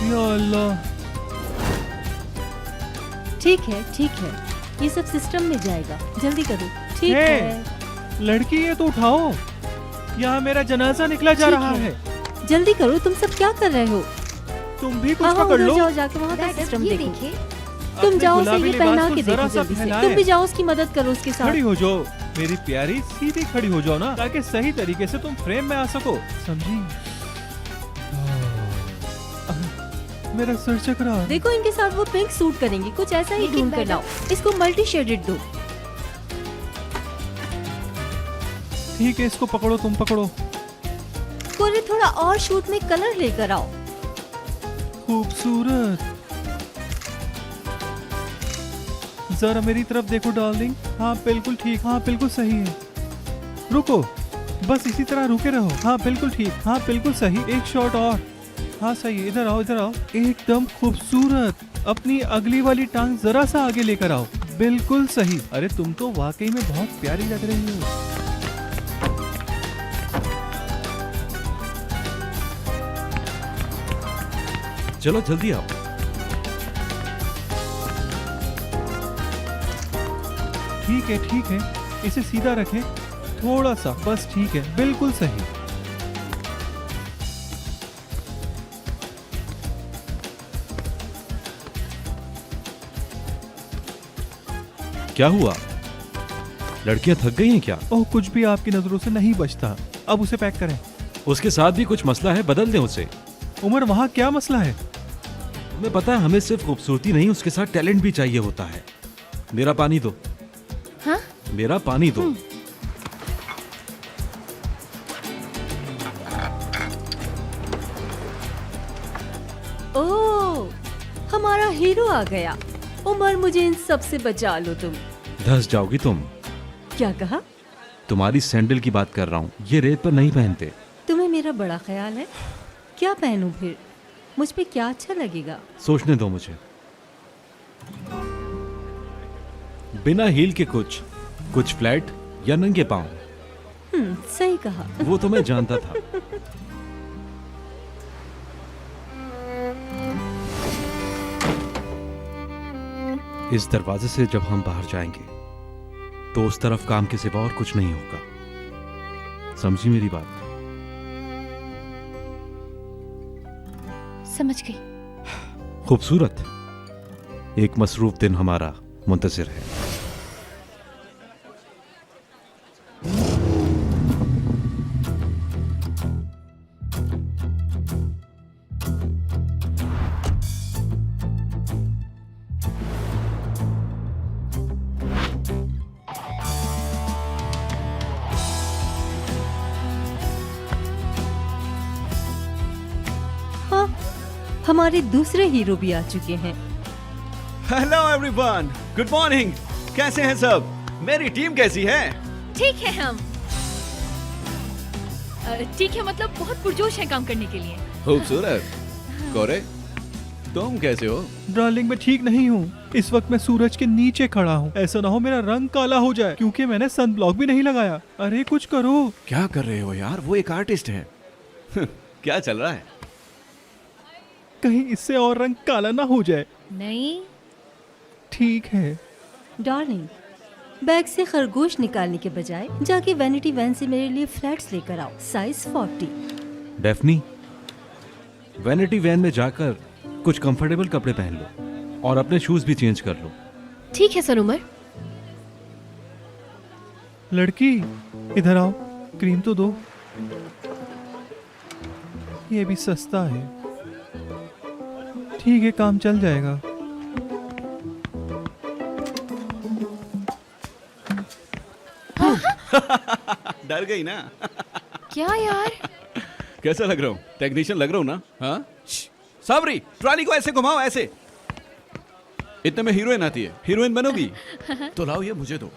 या अल्लाह। ठीक है, ये सब सिस्टम में जाएगा, जल्दी करो। ठीक हे, है, लड़की ये तो उठाओ, यहाँ मेरा जनाजा निकला जा ठीक रहा है। है। जल्दी करो, तुम सब क्या कर रहे हो? तुम भी कुछ हाँ, पकड़ उधर लो। जाओ, जाके वहाँ का सिस्टम ये देखो। देखिए। तुम अपने जाओ, उसे गुलाबी ये लिबास पहना को के जरा देखो सा जल्दी से। फैलाए। तुम भी जाओ, उसकी मदद करो उसके साथ। खड़ी हो जाओ मेरी प्यारी, सीधी खड़ी हो जाओ ना, ताकि सही तरीके से तुम फ्रेम में आ सको, समझी? मेरा सर चकरा। देखो, इनके साथ वो पिंक सूट करेंगी, कुछ ऐसा ही लेकिन ढूंढ कर मैडम- लाओ। इसको मल्टी शेडेड दो। ठीक है, इसको पकड़ो, तुम पकड़ो। कोरे थोड़ा और शूट में कलर लेकर आओ। खूबसूरत। जरा मेरी तरफ देखो डार्लिंग। हाँ बिल्कुल ठीक, हाँ बिल्कुल सही है। रुको, बस इसी तरह रुके रहो। हाँ बिल्कुल ठीक, हाँ बिल्कुल सही। एक शॉट और। हाँ सही है, इधर आओ, इधर आओ। एकदम खूबसूरत। अपनी अगली वाली टांग जरा सा आगे लेकर आओ। बिल्कुल सही। अरे तुम तो वाकई में बहुत प्यारी लग रही हो। चलो जल्दी आओ। ठीक है, इसे सीधा रखें, थोड़ा सा, बस ठीक है, बिल्कुल सही। क्या हुआ? लड़कियां थक गई हैं क्या? ओह, कुछ भी आपकी नजरों से नहीं बचता। अब उसे पैक करें। उसके साथ भी कुछ मसला है, बदल दें उसे। उमर, वहाँ क्या मसला है? तुम्हें पता है, हमें सिर्फ खूबसूरती नहीं, उसके साथ टैलेंट भी चाहिए होता है। मेरा पानी दो। हाँ? मेरा पानी दो। ओह, हमारा हीरो आ गया। उमर, मुझे इन सब से बचा लो तुम। धंस जाओगी तुम। क्या कहा? तुम्हारी सैंडल की बात कर रहा हूँ, ये रेत पर नहीं पहनते। तुम्हें मेरा बड़ा ख्याल है। क्या पहनूं फिर? मुझ पे क्या अच्छा लगेगा? सोचने दो मुझे। बिना हील के कुछ फ्लैट या नंगे पांव। सही कहा। वो तो मैं जानता था। इस दरवाजे से जब हम बाहर जाएंगे तो उस तरफ काम के सिवा और कुछ नहीं होगा। समझी मेरी बात? समझ गई। खूबसूरत। एक मसरूफ दिन हमारा मुंतजिर है। हाँ, हमारे दूसरे हीरो भी आ चुके हैं। Hello everyone, good morning. कैसे हैं सब? मेरी टीम कैसी है? ठीक है हम। ठीक है, मतलब बहुत पुरजोश है काम करने के लिए। खूबसूरत। कोरे, तुम कैसे हो? डार्लिंग, मैं ठीक नहीं हूँ। इस वक्त मैं सूरज के नीचे खड़ा हूँ। ऐसा ना हो मेरा रंग काला हो जाए, क्योंकि मैंने सन ब्लॉक भी नहीं लगाया। अरे कुछ करो। क्या कर रहे हो यार? वो एक आर्टिस्ट है। क्या चल रहा है? कहीं इससे और रंग काला ना हो जाए। नहीं, ठीक है। डार्लिंग, बैग से खरगोश निकालने के बजाय जाके वैनिटी वैन से मेरे लिए फ्लैट्स लेकर आओ, साइज 40। डेफनी, वैनिटी वैन में जाकर कुछ कंफर्टेबल कपड़े पहन लो और अपने शूज भी चेंज कर लो। ठीक है सर उमर। लड़की, इधर आओ, क्रीम तो दो। ये भी सस्ता है। ठीक है, काम चल जाएगा। डर गई ना? क्या यार? कैसा लग रहा हूँ? टेक्नीशियन लग रहा हूँ ना? हाँ? साबरी, ट्रॉली को ऐसे घुमाओ, ऐसे। इतने में हीरोइन आती है। हीरोइन बनोगी? तो लाओ, ये मुझे दो।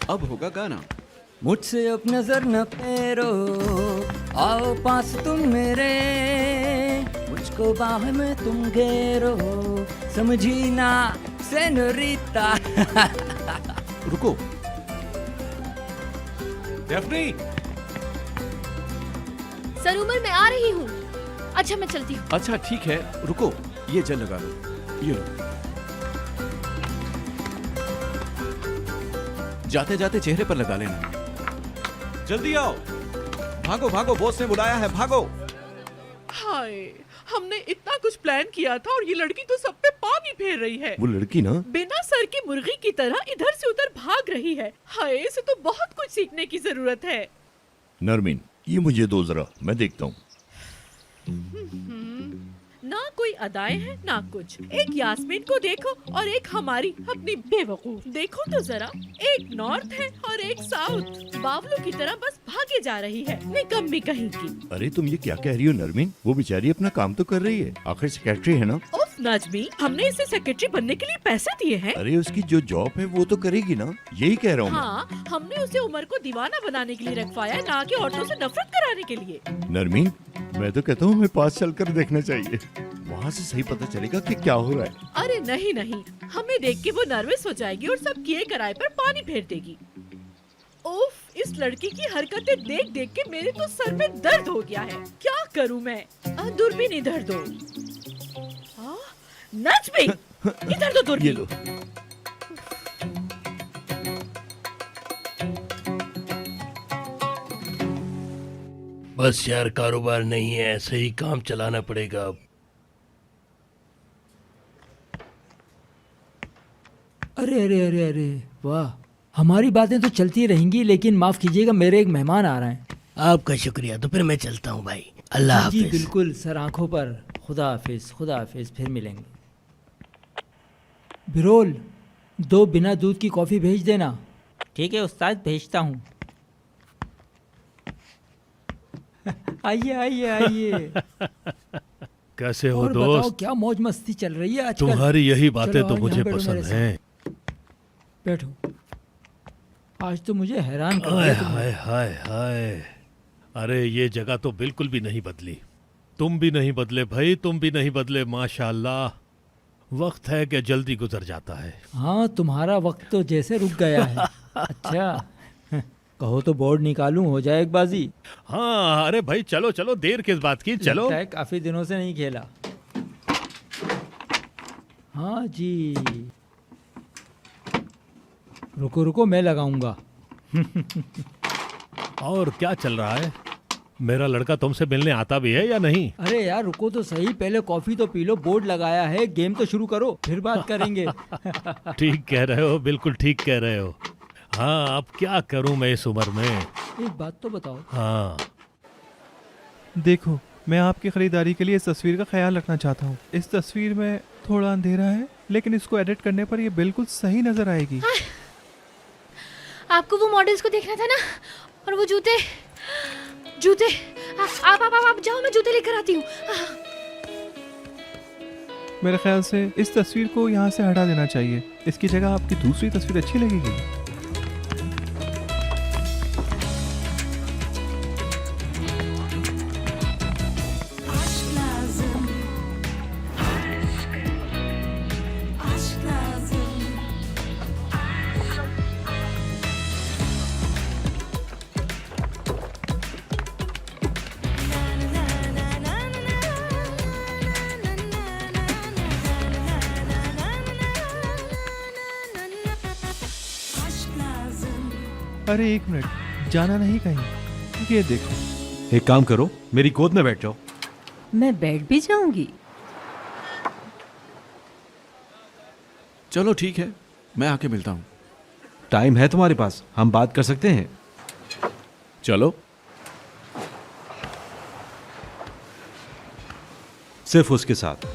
अब होगा गाना। मुझसे अब नजर न फेरो, आओ पास तुम मेरे, मुझको बाह में तुम घेरो, समझी ना सेनोरिता। रुको। डेफनी, सर उमर, मैं आ रही हूँ। अच्छा मैं चलती हूँ। अच्छा ठीक है, रुको, ये जेल लगा लो, ये लो। जाते जाते चेहरे पर लगा लेना। जल्दी आओ, भागो भागो, बॉस ने बुलाया है, भागो। हाय, हमने इतना कुछ प्लान किया था और ये लड़की तो सब पे पानी फेर रही है। वो लड़की ना बिना सर की मुर्गी की तरह इधर से उधर भाग रही है। हाय, इसे तो बहुत कुछ सीखने की जरूरत है। नरमीन, ये मुझे दो जरा, मैं देखता हूँ। ना कोई अदाएं हैं ना कुछ। एक यास्मीन को देखो और एक हमारी अपनी बेवकूफ। देखो तो जरा, एक नॉर्थ है और एक साउथ। बावलों की तरह बस भागे जा रही है, निकम्मी कहीं की। अरे तुम ये क्या कह रही हो नरमीन? वो बेचारी अपना काम तो कर रही है, आखिर सेक्रेटरी है ना। उफ नजमी, हमने इसे सेक्रेटरी बनने के लिए पैसे दिए हैं। अरे उसकी जो जॉब है वो तो करेगी ना, यही कह रहा हूँ मैं। हाँ, हमने उसे उमर को दीवाना बनाने के लिए रखवाया, ना कि औरतों से नफरत कराने के लिए। नरमीन, मैं तो कहता हूँ हमें पास चलकर देखना चाहिए, वहाँ से सही पता चलेगा कि क्या हो रहा है। अरे नहीं नहीं, हमें देख के वो नर्वस हो जाएगी और सब किए कराए पर पानी फेर देगी। उफ, इस लड़की की हरकतें देख देख के मेरे तो सर में दर्द हो गया है। क्या करूं मैं? दूरबीन इधर दो। नजमी, इधर दो दूरबीन। ये लो। बस यार, कारोबार नहीं है, ऐसे ही काम चलाना पड़ेगा अब। अरे अरे अरे अरे वाह, हमारी बातें तो चलती रहेंगी, लेकिन माफ कीजिएगा, मेरे एक मेहमान आ रहे हैं। आपका शुक्रिया, तो फिर मैं चलता हूँ भाई। अल्लाह जी हाफिज। बिल्कुल सर, आंखों पर। खुदा हाफिज, खुदा हाफिज, फिर मिलेंगे। बिरोल, 2 बिना दूध की कॉफ़ी भेज देना। ठीक है उस्ताद, भेजता हूँ। आइए आइए आइए। कैसे हो और बताओ, दोस्त? क्या मौज मस्ती चल रही है आजकल? तुम्हारी यही बातें चलो, तो आओ, मुझे यहाँ बैठो पसंद मेरे साथ। हैं। बैठो। आज तो मुझे हैरान कर हाय दिया तुमने। हाय हाय हाय, अरे ये जगह तो बिल्कुल भी नहीं बदली। तुम भी नहीं बदले भाई, तुम भी नहीं बदले। माशाल्लाह, वक्त है कि जल्दी गुजर जाता है। हाँ, तुम्हारा वक्त तो जैसे रुक गया है। अच्छा कहो तो बोर्ड निकालूं, हो जाए एक बाजी। हाँ अरे भाई, चलो चलो, देर किस बात की, चलो। लगता है काफी दिनों से नहीं खेला। हाँ जी, रुको रुको, मैं लगाऊंगा। और क्या चल रहा है? मेरा लड़का तुमसे मिलने आता भी है या नहीं? अरे यार रुको तो सही, पहले कॉफी तो पी लो। बोर्ड लगाया है, गेम तो शुरू करो, फिर बात करेंगे। ठीक कह रहे हो, बिल्कुल ठीक कह रहे हो। हाँ, अब क्या करूं मैं इस उम्र में। एक बात तो बताओ। हाँ, देखो, मैं आपकी खरीदारी के लिए इस तस्वीर का ख्याल रखना चाहता हूँ। इस तस्वीर में थोड़ा अंधेरा है, लेकिन इसको एडिट करने पर ये बिल्कुल सही नजर आएगी। आपको वो मॉडल्स को देखना था ना, और वो जूते जूते आप जाओ, मैं जूते लेकर आती हूँ। मेरे ख्याल से इस तस्वीर को यहाँ से हटा देना चाहिए। इसकी जगह आपकी दूसरी तस्वीर अच्छी लगेगी। अरे एक मिनट, जाना नहीं कहीं। ये देखो। एक काम करो, मेरी गोद में बैठ जाओ। मैं बैठ भी जाऊंगी। चलो ठीक है, मैं आके मिलता हूँ। टाइम है तुम्हारे पास, हम बात कर सकते हैं। चलो। सिर्फ उसके साथ।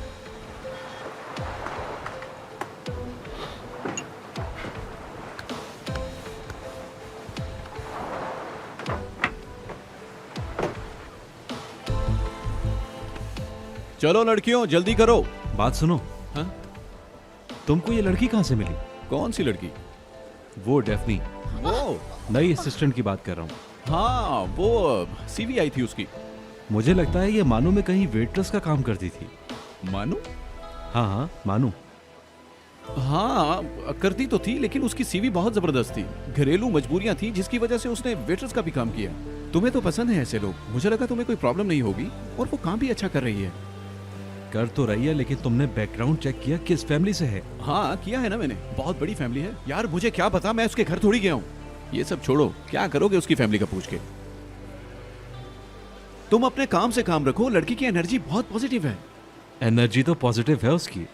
चलो लड़कियों, जल्दी करो। बात सुनो। हाँ? तुमको ये लड़की कहाँ से मिली? कौन सी लड़की? वो डेफनी, वो नई असिस्टेंट की बात कर रहा हूँ। हाँ, वो सीवी आई थी उसकी। मुझे लगता है ये मानू में कहीं वेट्रेस का काम करती थी। मानू? हाँ हाँ, मानू। हाँ, करती तो थी, लेकिन उसकी सीवी बहुत जबरदस्त थी। घरेलू मजबूरियां थी जिसकी वजह से उसने वेटर्स का भी काम किया। तुम्हें तो पसंद है ऐसे लोग, मुझे लगा तुम्हें कोई प्रॉब्लम नहीं होगी, और वो काम भी अच्छा कर रही है। कर तो रही है, लेकिन तुमने बैकग्राउंड चेक किया किस फैमिली से है? हाँ किया है ना मैंने, बहुत बड़ी फैमिली है यार, मुझे क्या पता, मैं उसके घर थोड़ी गया हूँ। ये सब छोड़ो, क्या करोगे उसकी फैमिली का पूछ के। तुम अपने काम से काम रखो, लड़की की एनर्जी बहुत पॉजिटिव है। एनर्जी तो पॉजिटिव है उसकी।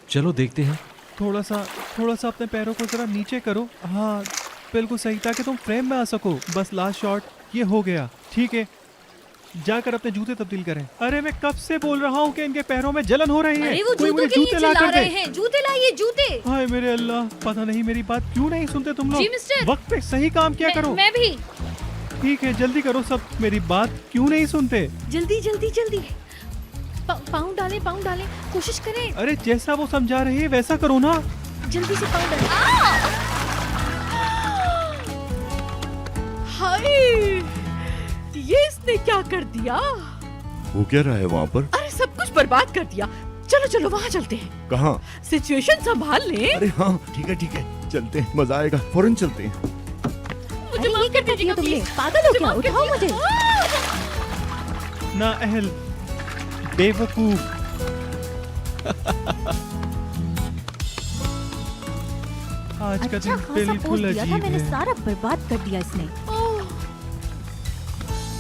चलो देखते हैं। थोड़ा सा अपने पैरों को जरा नीचे करो। हाँ बिल्कुल सही, ताकि तुम फ्रेम में आ सको। बस लास्ट शॉट, ये हो गया। ठीक है, जाकर अपने जूते तब्दील करें। अरे मैं कब से बोल रहा हूँ कि इनके पैरों में जलन हो रही है। अरे वो कोई जूतों मुझे के लिए जूते ला चिल्ला कर दे। रहे हैं, जूते लाइए जूते। हाय मेरे अल्लाह, पता नहीं मेरी बात क्यों नहीं सुनते तुम लोग। जी मिस्टर। वक्त पे सही काम किया करो। मैं भी। ठीक है जल्दी करो सब, मेरी बात क्यों नहीं सुनते। जल्दी जल्दी जल्दी। पाउंड डालें, कोशिश करें। अरे जैसा वो समझा रही है वैसा करो ना। जल्दी से पाउंड डालें। हाय, ये इसने क्या कर दिया? वो क्या रहा है वहाँ पर? अरे सब कुछ बर्बाद कर दिया। चलो चलो वहाँ चलते हैं। कहाँ? सिचुएशन संभाल ले। अरे हाँ ठीक है, चलते हैं, मजा आएगा, फौरन चलते हैं। मुझे माफ कर दीजिएगा तुमने प्लीज। पागल हो क्या? उठाओ मुझे। ना अहल बेवकूफ। आज का अच्छा दिन खासा बिल्कुल पोस्ट दिया था अजीब मैंने, है। सारा बर्बाद कर दिया इसने। ओह,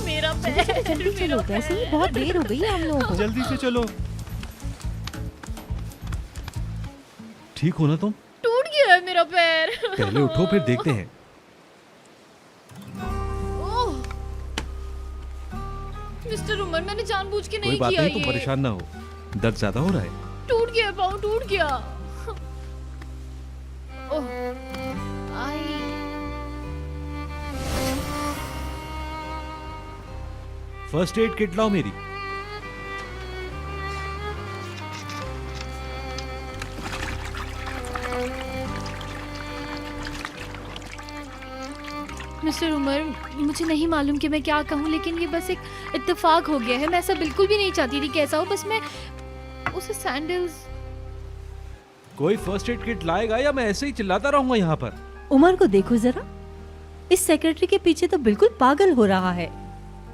मेरा पैर। जल्दी चलो, वैसे ही बहुत देर हो गई है हम लोगों को। जल्दी से चलो। ठीक हो ना तुम? टूट गया है मेरा पैर। पहले उठो फिर देखते हैं। ओह, मिस्टर उमर, मैंने जानबूझ के कोई नहीं बात किया नहीं, तुम ये। परेशान ना हो। दर्द ज्यादा हो रहा है? टूट गया पाँव, टूट गया। ओह, आई। फर्स्ट एड किट लाओ मेरी। मिस्टर उमर, मुझे नहीं मालूम कि मैं क्या कहूँ, लेकिन ये बस एक इत्तेफाक हो गया है। मैं ऐसा बिल्कुल भी नहीं चाहती थी कि ऐसा हो, बस मैं उसे सैंडल्स। कोई फर्स्ट एड किट लाएगा या मैं ऐसे ही चिल्लाता रहूंगा यहाँ पर? उमर को देखो जरा, इस सेक्रेटरी के पीछे तो बिल्कुल पागल हो रहा है।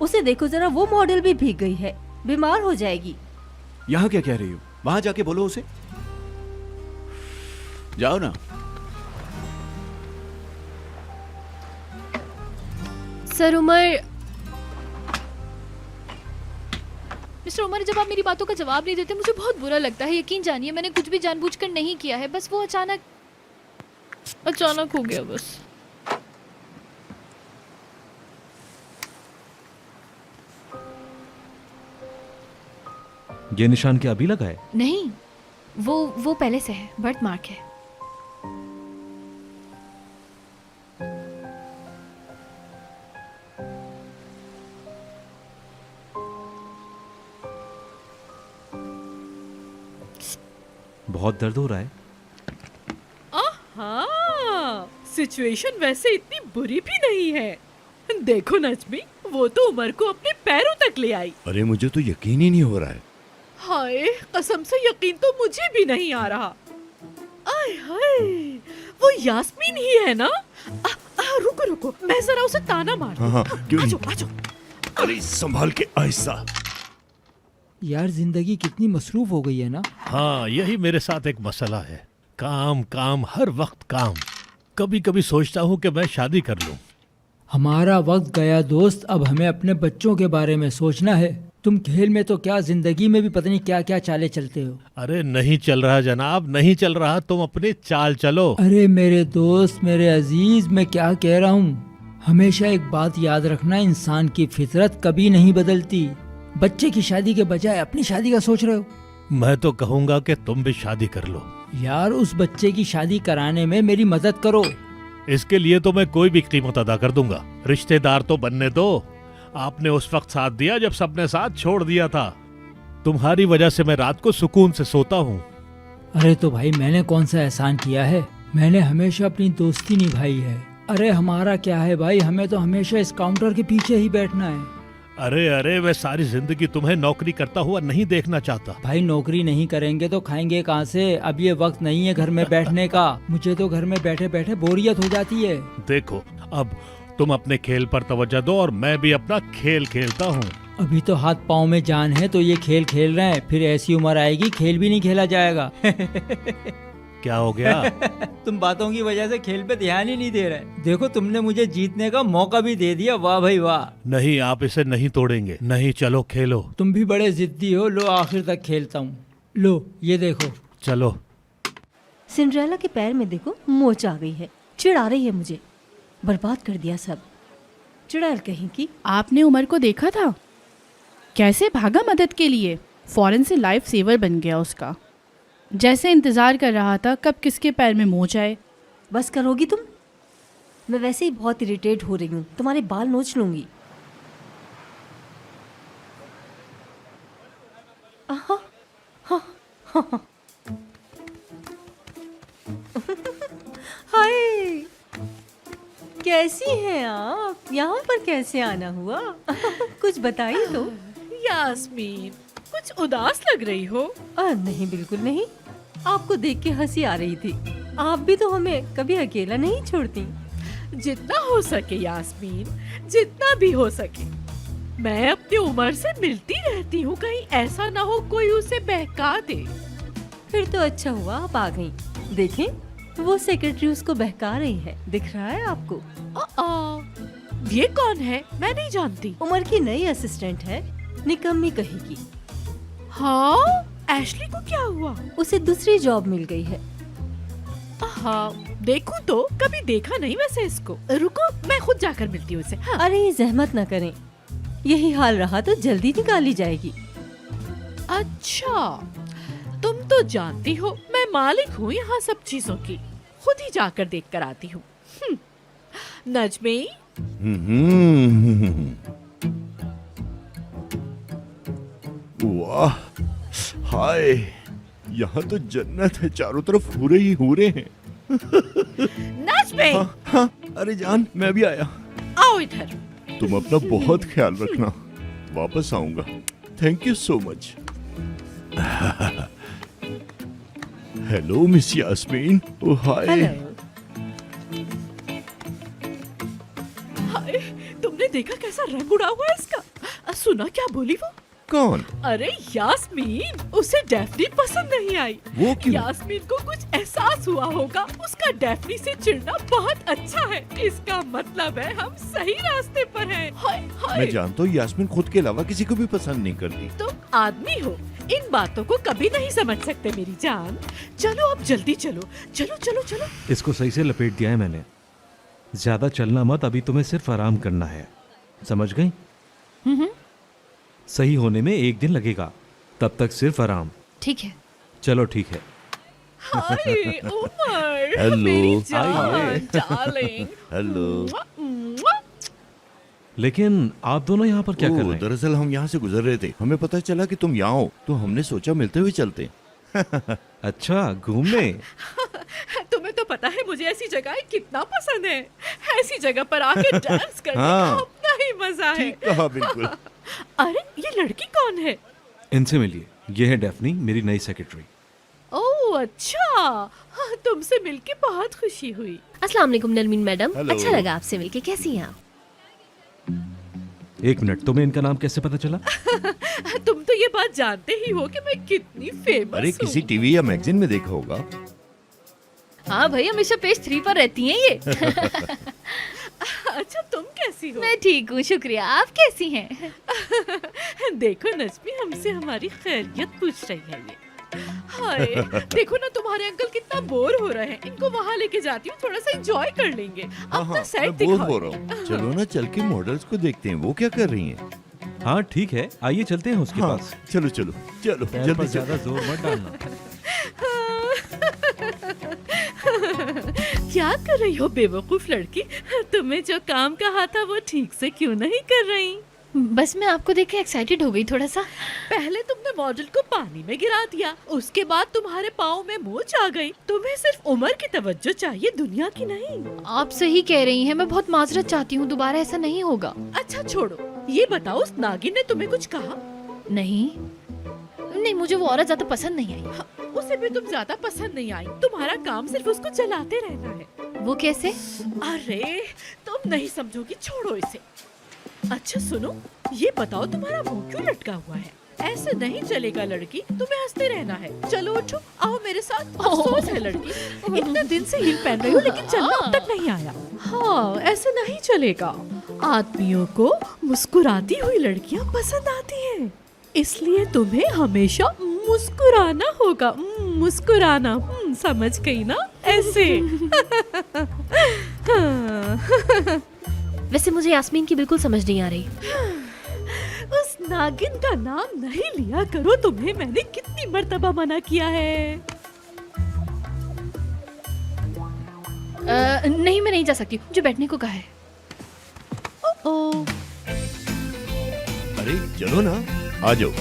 उसे देखो जरा, वो मॉडल भी भीग गई है, बीमार हो जाएगी। यहाँ क्या कह रही हो? वहां जाके बोलो उसे। जाओ ना। सर उमर, मिस्टर उमर, जब आप मेरी बातों का जवाब नहीं देते मुझे बहुत बुरा लगता है। यकीन जानिए मैंने कुछ भी जानबूझकर नहीं किया है, बस वो अचानक हो गया बस। ये निशान क्या अभी लगा है? नहीं, वो पहले से है, बर्थ मार्क है। बहुत दर्द हो रहा है? हाँ, सिचुएशन वैसे इतनी बुरी भी नहीं है। देखो नजमी, वो तो उमर को अपने पैरों तक ले आई। अरे मुझे तो यकीन ही नहीं हो रहा है। हाय, कसम से यकीन तो मुझे भी नहीं आ रहा। आय हाय, वो यास्मीन ही है ना? रुको रुको, मैं जरा उसे ताना मार। हाँ, क्यों नहीं? आजो आजो। अरे संभाल के आहिस्ता। यार जिंदगी कितनी मसरूफ हो गई है ना। हाँ, यही मेरे साथ एक मसला है। काम काम, हर वक्त काम। कभी कभी सोचता हूँ कि मैं शादी कर लूँ। हमारा वक्त गया दोस्त, अब हमें अपने बच्चों के बारे में सोचना है। तुम खेल में तो क्या, जिंदगी में भी पता नहीं क्या क्या चाले चलते हो। अरे नहीं चल रहा जनाब, नहीं चल रहा। तुम अपनी चाल चलो। अरे मेरे दोस्त, मेरे अजीज, मैं क्या कह रहा हूँ, हमेशा एक बात याद रखना, इंसान की फितरत कभी नहीं बदलती। बच्चे की शादी के बजाय अपनी शादी का सोच रहे हो। मैं तो कहूँगा कि तुम भी शादी कर लो। यार उस बच्चे की शादी कराने में मेरी मदद करो। इसके लिए तो मैं कोई भी कीमत अदा कर दूंगा। रिश्तेदार तो बनने दो। आपने उस वक्त साथ दिया जब सबने साथ छोड़ दिया था। तुम्हारी वजह से मैं रात को सुकून से सोता हूँ। अरे तो भाई मैंने कौन सा एहसान किया है, मैंने हमेशा अपनी दोस्ती निभाई है। अरे हमारा क्या है भाई, हमें तो हमेशा इस काउंटर के पीछे ही बैठना है। अरे अरे, मैं सारी जिंदगी तुम्हें नौकरी करता हुआ नहीं देखना चाहता। भाई नौकरी नहीं करेंगे तो खाएंगे कहाँ से? अब ये वक्त नहीं है घर में बैठने का। मुझे तो घर में बैठे बैठे बोरियत हो जाती है। देखो, अब तुम अपने खेल पर तवज्जो दो और मैं भी अपना खेल खेलता हूँ। अभी तो हाथ पाँव में जान है तो ये खेल खेल रहे हैं, फिर ऐसी उम्र आएगी खेल भी नहीं खेला जाएगा। क्या हो गया? तुम बातों की वजह से खेल पे ध्यान ही नहीं दे रहे। देखो तुमने मुझे जीतने का मौका भी दे दिया, वाह भाई वाह। नहीं, आप इसे नहीं तोड़ेंगे। नहीं, चलो खेलो। तुम भी बड़े जिद्दी हो, लो आखिर तक खेलता हूँ। लो ये देखो। चलो। सिंड्रेला के पैर में देखो मोच आ गई है, चिढ़ आ रही है मुझे। बर्बाद कर दिया सब, चुड़ैल कहीं की। आपने उमर को देखा था कैसे भागा मदद के लिए, फौरन से लाइफ सेवर बन गया उसका। जैसे इंतजार कर रहा था कब किसके पैर में मोच आए। बस करोगी तुम? मैं वैसे ही बहुत इरिटेट हो रही हूँ, तुम्हारे बाल नोच लूंगी। आहा, हा, हा, हा। हाय, कैसी हैं आप? यहाँ पर कैसे आना हुआ? कुछ बताइए तो। यास्मीन, कुछ उदास लग रही हो। नहीं, बिल्कुल नहीं। आपको देख के हंसी आ रही थी। आप भी तो हमें कभी अकेला नहीं छोड़ती। जितना हो सके यास्मीन, जितना भी हो सके। मैं अपनी उम्र से मिलती रहती हूँ, कहीं ऐसा ना हो कोई उसे बहका दे। फिर तो अच्छा हुआ आप आ गई। देखें, वो सेक्रेटरी उसको बहका रही है, दिख रहा है आपको? ये कौन है? मैं नहीं जानती। उमर की नई असिस्टेंट है, निकम्मी कहेगी। हाँ, एशली को क्या हुआ? उसे दूसरी जॉब मिल गई है। हाँ, देखूं तो कभी देखा नहीं वैसे इसको। रुको, मैं खुद जाकर मिलती हूँ उसे। हाँ। अरे जहमत न करें, यही हाल रहा तो जल्दी निकाली जाएगी। अच्छा, तुम तो जानती हो मैं मालिक हूँ यहाँ सब चीजों की। खुद ही जाकर देख कर आती हूँ। नजमी। वाह, हाय, यहाँ तो जन्नत है, चारों तरफ हूरे ही हूरे हैं। नजमी। हाँ, अरे जान, मैं भी आया। आओ इधर। तुम अपना बहुत ख्याल रखना, वापस आऊंगा। Thank you so much. Hello miss Yasmin. Oh hi. Hi, तुमने देखा कैसा रंग उड़ा हुआ है इसका? सुना क्या बोली वो? कौन? अरे यास्मीन, उसे डैफ्नी पसंद नहीं आई। वो क्यों? यास्मीन को कुछ एहसास हुआ होगा। उसका डैफ्नी से चिढ़ना बहुत अच्छा है। इसका मतलब है हम सही रास्ते पर हैं। हाय हाय। मैं जानता हूँ यास्मीन खुद के अलावा किसी को भी पसंद नहीं करती। तुम आदमी हो, इन बातों को कभी नहीं समझ सकते मेरी जान। चलो अब जल्दी चलो, चलो चलो चलो। इसको सही से लपेट दिया है मैंने। ज्यादा चलना मत, अभी तुम्हें सिर्फ आराम करना है, समझ गई? सही होने में 1 दिन लगेगा, तब तक सिर्फ आराम। ठीक है। चलो ठीक है। हाय उमर, हेलो। मेरी जान, आइए। डार्लिंग। हेलो। लेकिन आप दोनों यहाँ पर क्या कर रहे हैं? दरअसल हम यहाँ से गुजर रहे थे, हमें पता चला कि तुम यहाँ हो, तो हमने सोचा मिलते हुए चलते। अच्छा, घूमने? तुम्हें तो पता है मुझे ऐसी जगह कितना पसंद है। ऐसी जगह पर आके डांस करने हाँ। का अपना ही मजा है। ठीक कहा, बिल्कुल। अरे ये लड़की कौन है? इनसे मिलिए, ये है डेफनी, मेरी नई सेक्रेटरी। ओह अच्छा, हाँ, तुमसे मिलके बहुत खुशी हुई। अस्सलाम वालेकुम नरमीन मैडम, हेलो। अच्छा लगा आपसे मिलके। कैसी हैं आप? 1 मिनट, तुम्हें इनका नाम कैसे पता चला? तुम तो ये बात जानते ही हो कि मैं कितनी फेमस अरे हूँ। किसी टीवी या मैगजीन में देखा होगा। हाँ भाई, हमेशा पेज 3 पर रहती हैं ये। अच्छा, तुम कैसी हो? मैं ठीक हूँ, शुक्रिया। आप कैसी हैं? देखो नजमी हमसे हमारी खैरियत पूछ रही है ये। हाय, देखो ना तुम्हारे अंकल कितना बोर हो रहे हैं। इनको वहाँ लेके जाती हूँ, थोड़ा सा एंजॉय कर लेंगे। हाँ, अपना सेट मैं बोर दिखाओ। हो रहा हूँ। चलो ना चल के मॉडल्स को देखते हैं, वो क्या कर रही हैं। हाँ ठीक है, आइए चलते हैं उसके हाँ, पास। चलो चलो चलो, पैर पर जल्दी ज्यादा चलो। जोर मत डालना। क्या कर रही हो बेवकूफ लड़की? तुम्हें जो काम कहा था वो ठीक से क्यों नहीं कर रही? बस मैं आपको देख के एक्साइटेड हो गई थोड़ा सा। पहले तुमने मॉडल को पानी में गिरा दिया, उसके बाद तुम्हारे पाँव में मोच आ गई। तुम्हें सिर्फ उम्र की तवज्जो चाहिए, दुनिया की नहीं। आप सही कह रही हैं, मैं बहुत माजरत चाहती हूँ, दोबारा ऐसा नहीं होगा। अच्छा छोड़ो, ये बताओ उस नागिन ने तुम्हें कुछ कहा? नहीं नहीं, मुझे वो औरत ज्यादा पसंद नहीं आई। उसे भी तुम ज्यादा पसंद नहीं आई। तुम्हारा काम सिर्फ उसको चलाते रहना है। वो कैसे? अरे तो तुम नहीं समझोगी, छोड़ो इसे। अच्छा सुनो, ये बताओ तुम्हारा मुंह क्यों लटका हुआ है? ऐसे नहीं चलेगा लड़की, तुम्हें हंसते रहना है। चलो उठो, आओ मेरे साथ। अफसोस है लड़की, इतने दिन से हील पहन रही हो लेकिन चलना अब तक नहीं आया। हाँ, ऐसे नहीं चलेगा। आदमियों को मुस्कुराती हुई लड़कियां पसंद आती हैं, इसलिए तुम्हें हमेशा मुस्कुराना होगा। मुस्कुराना, समझ गई ना? ऐसे। वैसे मुझे यास्मीन की बिल्कुल समझ नहीं आ रही। उस नागिन का नाम नहीं लिया करो, तुम्हें मैंने कितनी मर्तबा मना किया है। नहीं, मैं नहीं जा सकती, मुझे बैठने को कहा है। ओ, अरे चलो ना, आ जाओ।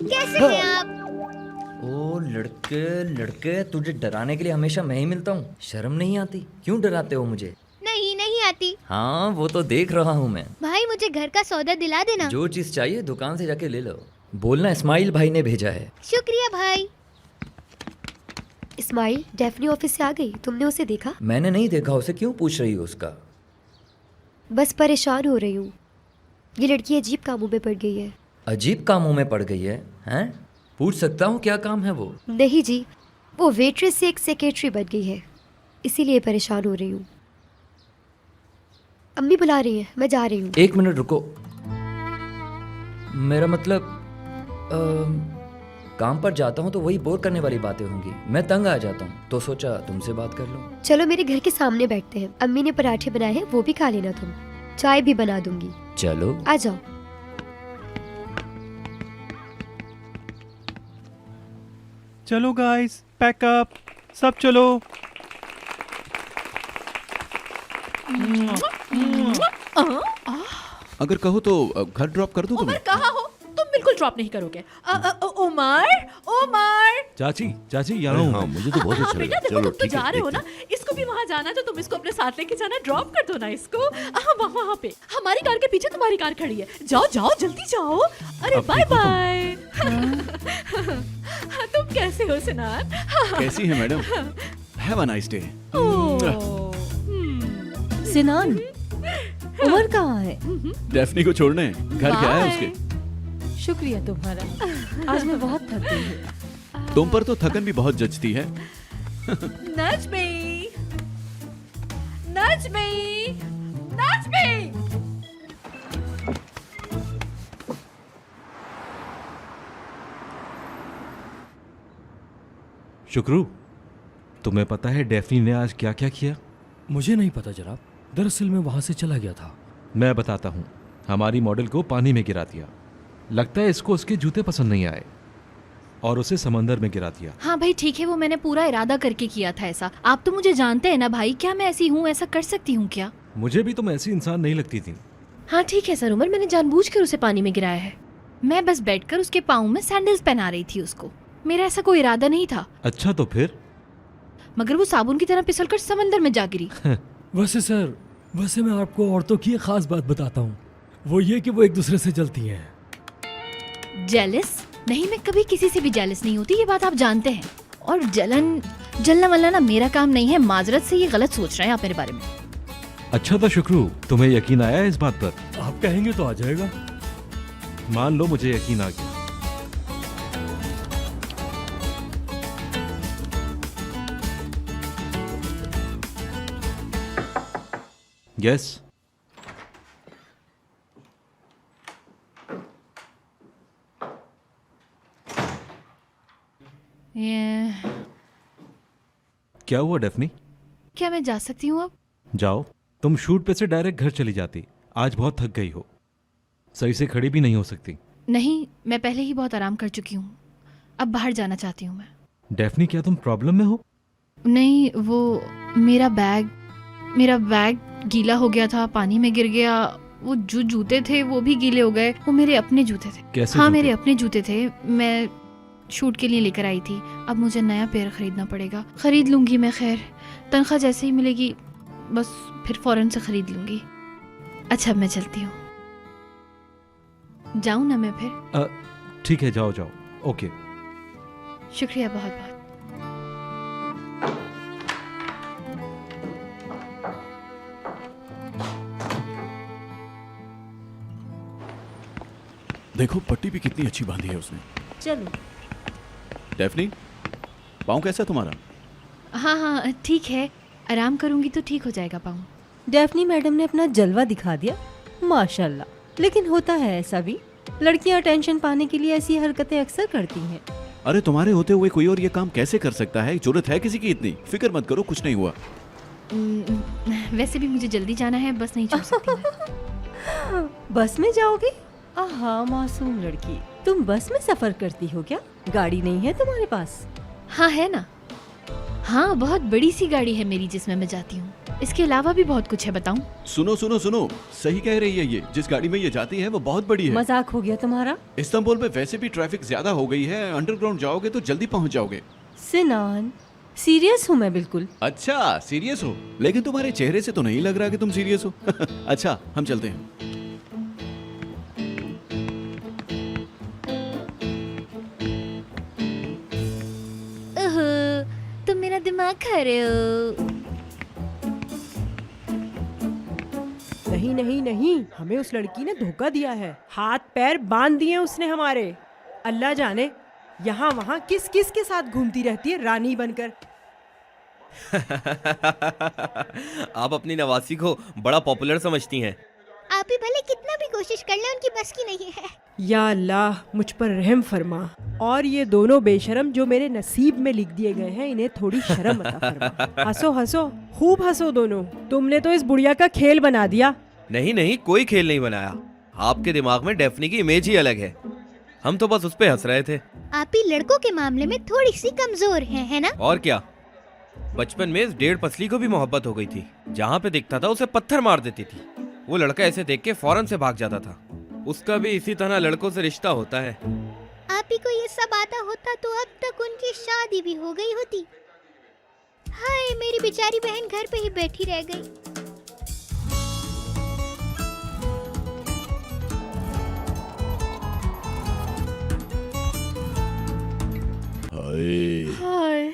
कैसे हैं आप? ओ लड़के लड़के, तुझे डराने के लिए हमेशा मैं ही मिलता हूँ। शर्म नहीं आती? क्यों डराते हो मुझे? नहीं आती। हाँ वो तो देख रहा हूँ मैं। भाई मुझे घर का सौदा दिला देना। जो चीज चाहिए दुकान से जाके ले लो। बोलना इस्माइल भाई ने भेजा है। शुक्रिया भाई। इस्माइल, डेफनी ऑफिस से आ गई, तुमने उसे देखा? मैंने नहीं देखा उसे, क्यों पूछ रही हो उसका? बस परेशान हो रही हूँ, ये लड़की अजीब कामों में पड़ गई है। अजीब कामों में पड़ गई है? हैं? पूछ सकता हूँ क्या काम है वो? नहीं जी, वो वेट्रेस से एक सेक्रेटरी बन गई है, इसीलिए परेशान हो रही हूँ। अम्मी बुला रही हैं, मैं जा रही हूँ। एक मिनट रुको। मेरा मतलब काम पर जाता हूँ तो वही बोर करने वाली बातें होंगी, मैं तंग आ जाता हूँ, तो सोचा तुमसे बात कर लूँ। चलो मेरे घर के सामने बैठते हैं, अम्मी ने पराठे बनाए हैं, वो भी खा लेना तुम, चाय भी बना दूंगी। चलो आ जाओ। चलो गाइस, पैकअप, सब चलो। अगर कहो तो घर ड्रॉप कर दूं उमर तुम्हें? कहाँ हो तुम? बिल्कुल ड्रॉप नहीं करोगे। उमर चाची चाची यहाँ अरे हूँ। हाँ, मुझे तो बहुत हाँ अच्छा बेटा, लगा। देखो चलो तुम तो ठीक जा है, रहे हो देखते ना, इसको भी वहाँ जाना है तो तुम इसको अपने साथ लेके जाना, ड्रॉप कर दो ना इसको। वहाँ पे हमारी कार के पीछे तुम्हारी कार खड़ी है, जाओ जाओ जल्दी जाओ। अरे अब बाय देखो तुम। बाय। तुम कैसे हो सिनान? कैसी है madam? Have a nice day. Sinan, Omar कहाँ है? डेफनी को छोड़ने घर क्या है उसके? शुक्रिया तुम्हारा, आज मैं बहुत थक गई हूँ। तुम पर तो थकन भी बहुत जचती है। नजमी, नजमी, नजमी। शुक्रू, तुम्हें पता है डेफनी ने आज क्या क्या किया? मुझे नहीं पता जनाब, दरअसल मैं वहां से चला गया था। मैं बताता हूँ। हमारी मॉडल को पानी में गिरा दिया, लगता है इसको उसके जूते पसंद नहीं आए, और उसे समंदर में गिरा दिया। हाँ भाई ठीक है, वो मैंने पूरा इरादा करके किया था ऐसा। आप तो मुझे जानते हैं ना भाई, क्या मैं ऐसी हूँ? ऐसा कर सकती हूँ क्या? मुझे भी तुम ऐसी इंसान नहीं लगती थी। हाँ ठीक है सर उमर, मैंने जानबूझकर उसे पानी में गिराया है। मैं बस बैठकर उसके पाँव में सैंडल्स पहना रही थी उसको, मेरा ऐसा कोई इरादा नहीं था। अच्छा तो फिर? मगर वो साबुन की तरह फिसलकर समंदर में जा गिरी। वैसे सर, वैसे मैं आपको औरतों की एक खास बात बताता हूँ, वो ये कि वो एक दूसरे से जलती हैं। जेलस? नहीं, मैं कभी किसी से भी जेलस नहीं होती, ये बात आप जानते हैं। और जलना वलना ना मेरा काम नहीं है, माजरत से ये गलत सोच रहे हैं आप मेरे बारे में। अच्छा तो शुक्रू, तुम्हें यकीन आया इस बात पर? आप कहेंगे तो आ जाएगा। मान लो मुझे यकीन आ गया। यस। क्या हुआ डेफनी? क्या मैं जा सकती हूँ अब? जाओ, तुम शूट पे से डायरेक्ट घर चली जाती, आज बहुत थक गई हो, सही से खड़ी भी नहीं हो सकती। नहीं, मैं पहले ही बहुत आराम कर चुकी हूँ, अब बाहर जाना चाहती हूँ मैं। डेफनी, क्या तुम प्रॉब्लम में हो? नहीं, वो मेरा बैग गीला हो गया था, पानी में गिर गया। वो जो जूते थे वो भी गीले हो गए, वो मेरे अपने जूते थे। कैसे हाँ जूते? मेरे अपने जूते थे, मैं शूट के लिए लेकर आई थी, अब मुझे नया पेयर खरीदना पड़ेगा। खरीद लूंगी मैं, खैर तनख्वाह जैसे ही मिलेगी बस फिर फौरन से खरीद लूंगी। अच्छा मैं चलती हूँ, जाऊँ ना मैं फिर? ठीक है, जाओ जाओ। ओके, शुक्रिया बहुत बहुत। देखो पट्टी भी कितनी अच्छी बांधी है उसने। चलो। डेफनी, पाँव कैसा है तुम्हारा? हाँ हाँ ठीक है, आराम करूंगी तो ठीक हो जाएगा पाँव। डेफनी मैडम ने अपना जलवा दिखा दिया, माशाल्लाह। लेकिन होता है ऐसा भी, लड़कियां टेंशन पाने के लिए ऐसी हरकतें अक्सर करती हैं। अरे तुम्हारे होते हुए कोई और ये काम कैसे कर सकता है? जरूरत है किसी की इतनी? फिक्र मत करो, कुछ नहीं हुआ। वैसे भी मुझे जल्दी जाना है, बस नहीं छोड़ सकती मैं। बस में जाओगी? आहा मासूम लड़की, तुम बस में सफर करती हो क्या? गाड़ी नहीं है तुम्हारे पास? हाँ है ना, हाँ बहुत बड़ी सी गाड़ी है मेरी जिसमें मैं जाती हूँ। इसके अलावा भी बहुत कुछ है, बताऊँ? सुनो सुनो सुनो, सही कह रही है ये। जिस गाड़ी में ये जाती है वो बहुत बड़ी है। मजाक हो गया तुम्हारा? इस्तांबुल में वैसे भी ट्रैफिक ज्यादा हो गई है, अंडरग्राउंड जाओगे तो जल्दी पहुंच जाओगे। सिनान, सीरियस हूँ मैं बिल्कुल। अच्छा सीरियस हो? लेकिन तुम्हारे चेहरे से तो नहीं लग रहा कि तुम सीरियस हो। अच्छा हम चलते हैं। तुम मेरा दिमाग खा रहे हो। नहीं नहीं नहीं, हमें उस लड़की ने धोखा दिया है। हाथ पैर बांध दिए उसने हमारे। अल्लाह जाने यहाँ वहाँ किस किस के साथ घूमती रहती है रानी बनकर। आप अपनी नवासी को बड़ा पॉपुलर समझती हैं। आप ही भले कितना भी कोशिश कर ले, उनकी बस की नहीं है। या अल्लाह मुझ पर रहम फरमा। और ये दोनों बेशरम जो मेरे नसीब में लिख दिए गए हैं, इन्हें थोड़ी शर्म अता फरमा। हंसो हंसो, खूब हंसो दोनों। तुमने तो इस बुढ़िया का खेल बना दिया। नहीं नहीं, कोई खेल नहीं बनाया। आपके दिमाग में डेफनी की इमेज ही अलग है, हम तो बस उस पे हंस रहे थे। आप ही लड़कों के मामले में थोड़ी सी कमजोर हैं, है ना? और क्या, बचपन में इस डेढ़ पसली को भी मोहब्बत हो गई थी। जहाँ पे दिखता था उसे पत्थर मार देती थी। वो लड़का ऐसे देख के फौरन से भाग जाता था। उसका भी इसी तरह लड़कों से रिश्ता होता है। आप ही को ये सब आता होता तो अब तक उनकी शादी भी हो गई होती। हाय मेरी बेचारी बहन घर पे ही बैठी रह गई। हाय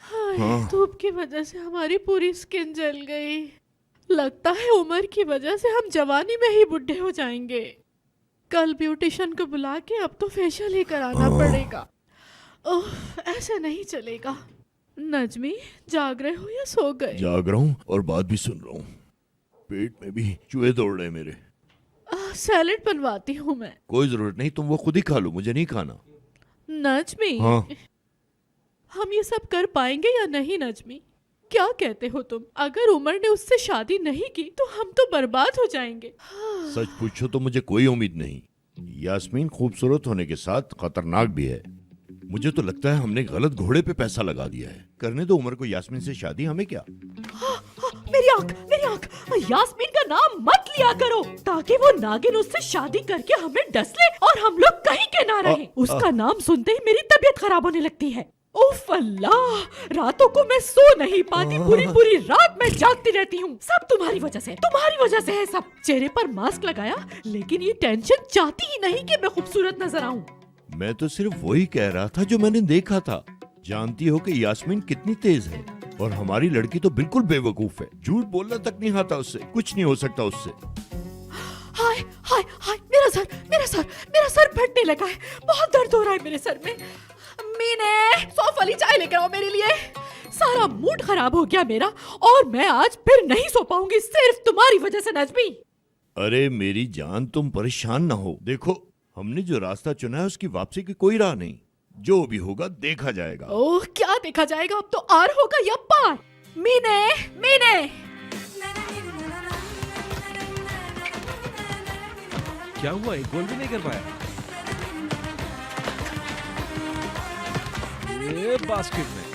हाय, धूप की वजह से हमारी पूरी स्किन जल गई। लगता है उम्र की वजह से हम जवानी में ही बुढ़े हो जाएंगे। कल ब्यूटिशियन को बुला के अब तो फेशियल ही कराना पड़ेगा। ओह ऐसे नहीं चलेगा। नजमी जाग रहे हो या सो गए? जाग रहा हूँ और बात भी सुन रहा हूँ। पेट में भी चूहे दौड़ रहे मेरे। सैलेड बनवाती हूँ मैं। कोई जरूरत नहीं, तुम वो खुद ही खा लो, मुझे नहीं खाना। नजमी हाँ। हम ये सब कर पाएंगे या नहीं नजमी? क्या कहते हो तुम? अगर उमर ने उससे शादी नहीं की तो हम तो बर्बाद हो जाएंगे। सच पूछो तो मुझे कोई उम्मीद नहीं। यास्मीन खूबसूरत होने के साथ खतरनाक भी है। मुझे तो लगता है हमने गलत घोड़े पे पैसा लगा दिया है। करने दो उमर को यास्मीन से शादी, हमें क्या। मेरी आंख, मेरी आंख। यास्मीन का नाम मत लिया करो, ताकि वो नागिन उससे शादी करके हमें डस ले और हम लोग कहीं के ना रहे। उसका नाम सुनते ही मेरी तबीयत खराब होने लगती है। उफ अल्लाह, रातों को मैं सो नहीं पाती, पूरी पूरी रात मैं जागती रहती हूँ। सब तुम्हारी वजह से, तुम्हारी वजह से है सब। चेहरे पर मास्क लगाया, लेकिन ये टेंशन चाहती ही नहीं कि मैं खूबसूरत नजर आऊं। मैं तो सिर्फ वही कह रहा था जो मैंने देखा था। जानती हो कि यास्मीन कितनी तेज है, और हमारी लड़की तो बिल्कुल बेवकूफ है। झूठ बोलना तक नहीं आता उससे, कुछ नहीं हो सकता उससे। हाय हाय हाय, मेरा सर, मेरा सर, मेरा सर फटने लगा है। बहुत दर्द हो रहा है मेरे सर में। मीने, सौंफ वाली चाय लेकर आओ मेरे लिए। सारा मूड खराब हो गया मेरा, और मैं आज फिर नहीं सो पाऊंगी, सिर्फ तुम्हारी वजह से नजमी। अरे मेरी जान, तुम परेशान ना हो। देखो, हमने जो रास्ता चुना है उसकी वापसी की कोई राह नहीं। जो भी होगा देखा जाएगा। ओह क्या देखा जाएगा? अब तो आर होगा या पार। मीने, मीने। क्या हुआ, एक गोल भी नहीं कर पाया? ये बास्केट में।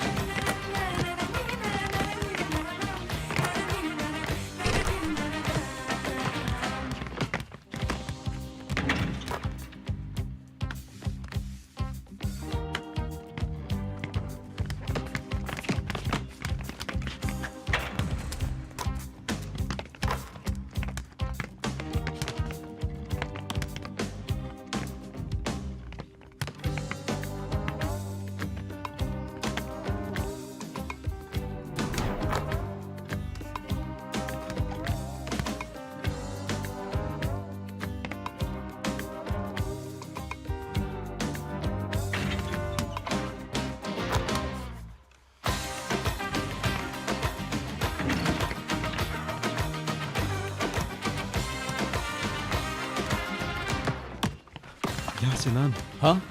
यार सिनान, हाँ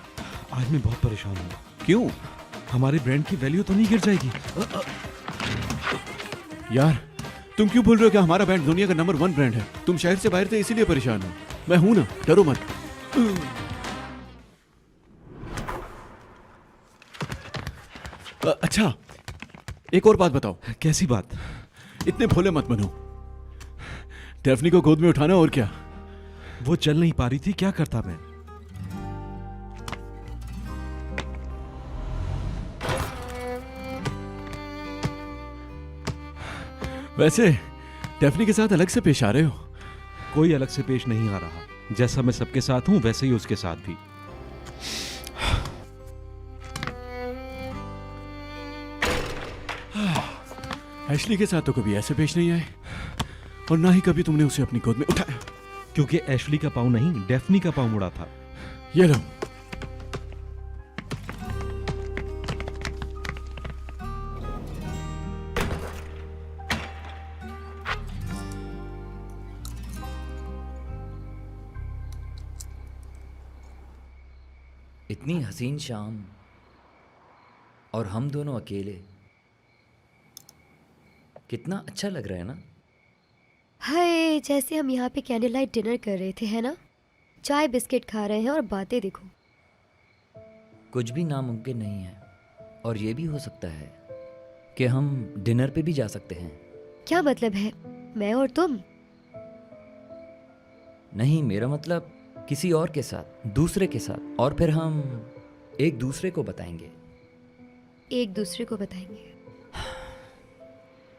आज मैं बहुत परेशान हूँ। क्यों? हमारे ब्रांड की वैल्यू तो नहीं गिर जाएगी? यार तुम क्यों बोल रहे हो कि हमारा ब्रांड दुनिया का नंबर 1 ब्रांड है? तुम शहर से बाहर थे इसीलिए परेशान हो। मैं हूं ना, डरो मत। अच्छा एक और बात बताओ। कैसी बात? इतने भोले मत बनो। डेफनी को गोद में उठाना और क्या। वो चल नहीं पा रही थी, क्या करता मैं? वैसे डेफनी के साथ अलग से पेश आ रहे हो? कोई अलग से पेश नहीं आ रहा। जैसा मैं सबके साथ हूं वैसे ही उसके साथ भी। एशली के साथ तो कभी ऐसे पेश नहीं आए और ना ही कभी तुमने उसे अपनी गोद में उठाया। क्योंकि एशली का पाँव नहीं, डेफनी का पाँव मुड़ा था। ये लो। इतनी हसीन शाम और हम दोनों अकेले, कितना अच्छा लग रहा है ना। हाय, जैसे हम यहाँ पे कैंडल लाइट डिनर कर रहे थे, है ना? चाय बिस्किट खा रहे हैं और बातें देखो। कुछ भी नामुमकिन नहीं है, और ये भी हो सकता है कि हम डिनर पे भी जा सकते हैं। क्या मतलब है? मैं और तुम? नहीं, मेरा मतलब किसी और के साथ, दूसरे के साथ, और फिर हम एक दूसरे को बताएंगे। एक दूसरे को बताएंगे?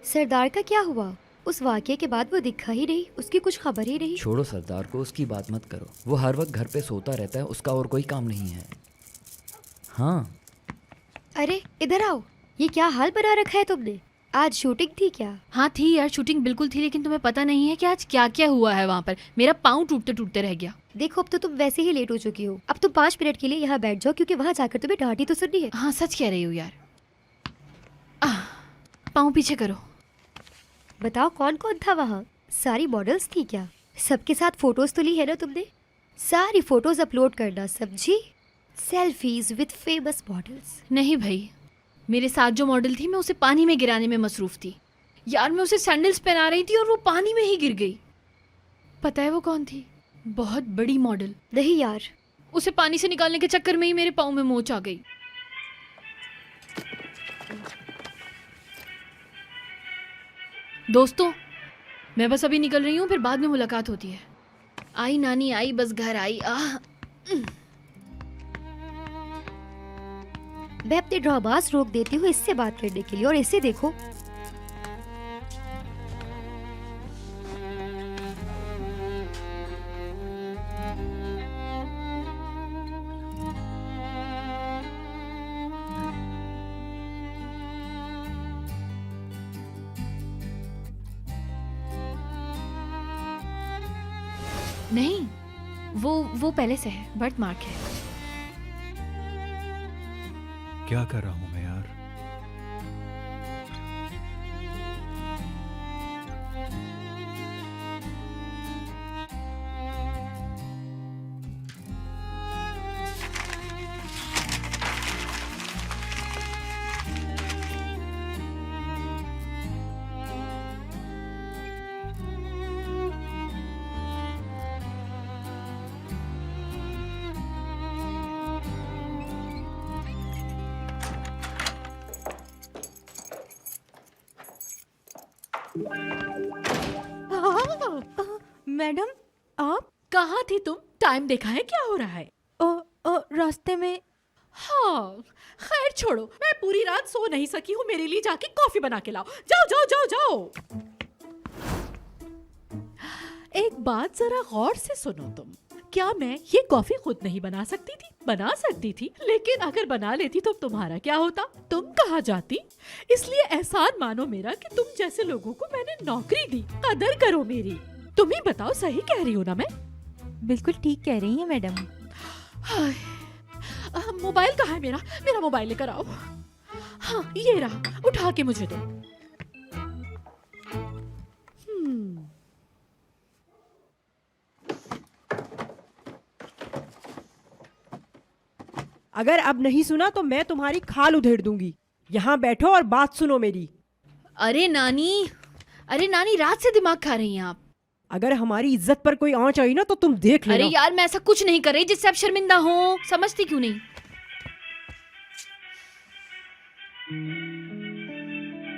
सरदार का क्या हुआ? उस वाकये के बाद वो दिखा ही नहीं, उसकी कुछ खबर ही नहीं। छोड़ो सरदार को, उसकी बात मत करो। वो हर वक्त घर पे सोता रहता है, उसका और कोई काम नहीं है। हाँ। अरे इधर आओ, ये क्या हाल बना रखा है तुमने? आज शूटिंग थी क्या? हाँ थी यार, शूटिंग बिल्कुल थी, लेकिन तुम्हें पता नहीं है कि आज क्या क्या हुआ है वहाँ पर। मेरा पाँव टूटते टूटते रह गया। देखो, अब तो तुम वैसे ही लेट हो चुकी हो। अब तुम 5 मिनट के लिए यहाँ बैठ जाओ, क्योंकि वहाँ जाकर तुम्हें डांट ही तो सुननी है। हाँ सच कह रही हो यार। पाँव पीछे करो। बताओ कौन कौन था वहाँ? सारी मॉडल्स थी क्या? सबके साथ फोटोज तो ली है ना तुमने? सारी फोटोज अपलोड करना, समझी? Selfies with famous models. नहीं भाई, मेरे साथ जो मॉडल थी मैं उसे पानी में गिराने में मसरूफ थी। यार मैं उसे सैंडल्स पहना रही थी और वो पानी में ही गिर गई। पता है वो कौन थी? बहुत बड़ी मॉडल। नहीं यार। उसे पानी से निकालने के चक्कर में ही मेरे पाँव में मोच आ गई। दोस्तों, मैं बस अभी निकल रही हूँ, फिर बाद में मुलाकात होती है। आई नानी आई, बस घर आई। मैं अपने ड्रामास रोक देती हूँ इससे बात करने के लिए, और इसे देखो। नहीं, वो पहले से है, बर्थ मार्क है। क्या कर रहा हूं मैं यार? मैडम, आप कहाँ थी तुम? टाइम देखा है क्या हो रहा है? रास्ते में। हाँ, खैर छोड़ो, मैं पूरी रात सो नहीं सकी हूँ। मेरे लिए जाके कॉफी बना के लाओ। जाओ जाओ जाओ जाओ। एक बात जरा गौर से सुनो तुम। क्या मैं ये कॉफी खुद नहीं बना सकती थी? बना सकती थी, लेकिन अगर बना लेती तो तुम्हारा क्या होता? तुम कहाँ जाती? इसलिए एहसान मानो मेरा कि तुम जैसे लोगों को मैंने नौकरी दी। कदर करो मेरी। तुम ही बताओ, सही कह रही हूँ ना मैं? बिल्कुल ठीक कह रही हैं मैडम। मोबाइल कहाँ है मेरा? मेरा मोबाइल लेकर आओ। हाँ ये रहा, उठा के मुझे दो। अगर अब नहीं सुना तो मैं तुम्हारी खाल उधेड़ दूंगी। यहाँ बैठो और बात सुनो मेरी। अरे नानी रात से दिमाग खा रही हैं आप। अगर हमारी इज्जत पर कोई आंच आई ना तो तुम देख लेना। अरे यार मैं ऐसा कुछ नहीं कर रही जिससे आप शर्मिंदा हो, समझती क्यों नहीं?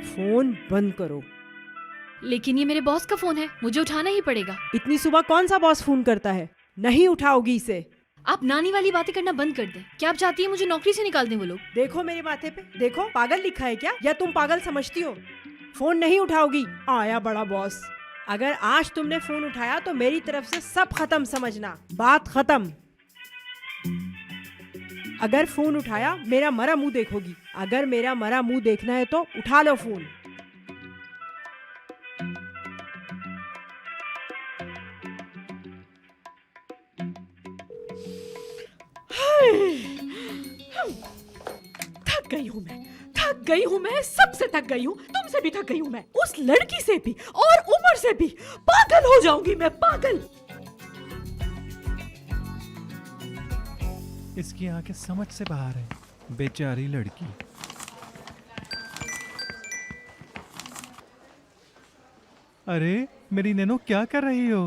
फोन बंद करो। लेकिन ये मेरे बॉस का फोन है, मुझे उठाना ही पड़ेगा। इतनी सुबह कौन सा बॉस फोन करता है? नहीं उठाओगी इसे। आप नानी वाली बातें करना बंद कर दें। क्या आप चाहती हैं मुझे नौकरी से निकाल दें वो लोग? देखो मेरे माथे पे, देखो पागल लिखा है क्या, या तुम पागल समझती हो? फोन नहीं उठाओगी, आया बड़ा बॉस। अगर आज तुमने फोन उठाया तो मेरी तरफ से सब खत्म, समझना, बात खत्म। अगर फोन उठाया मेरा मरा मुंह देखोगी। अगर मेरा मरा मुंह देखना है तो उठा लो फोन। थक गई हूँ मैं, सबसे थक गई हूँ, तुमसे भी थक गई हूँ मैं, उस लड़की से भी और उमर से भी। पागल हो जाऊंगी मैं, पागल। इसकी आंखें समझ से बाहर है, बेचारी लड़की। अरे मेरी नैनो क्या कर रही हो?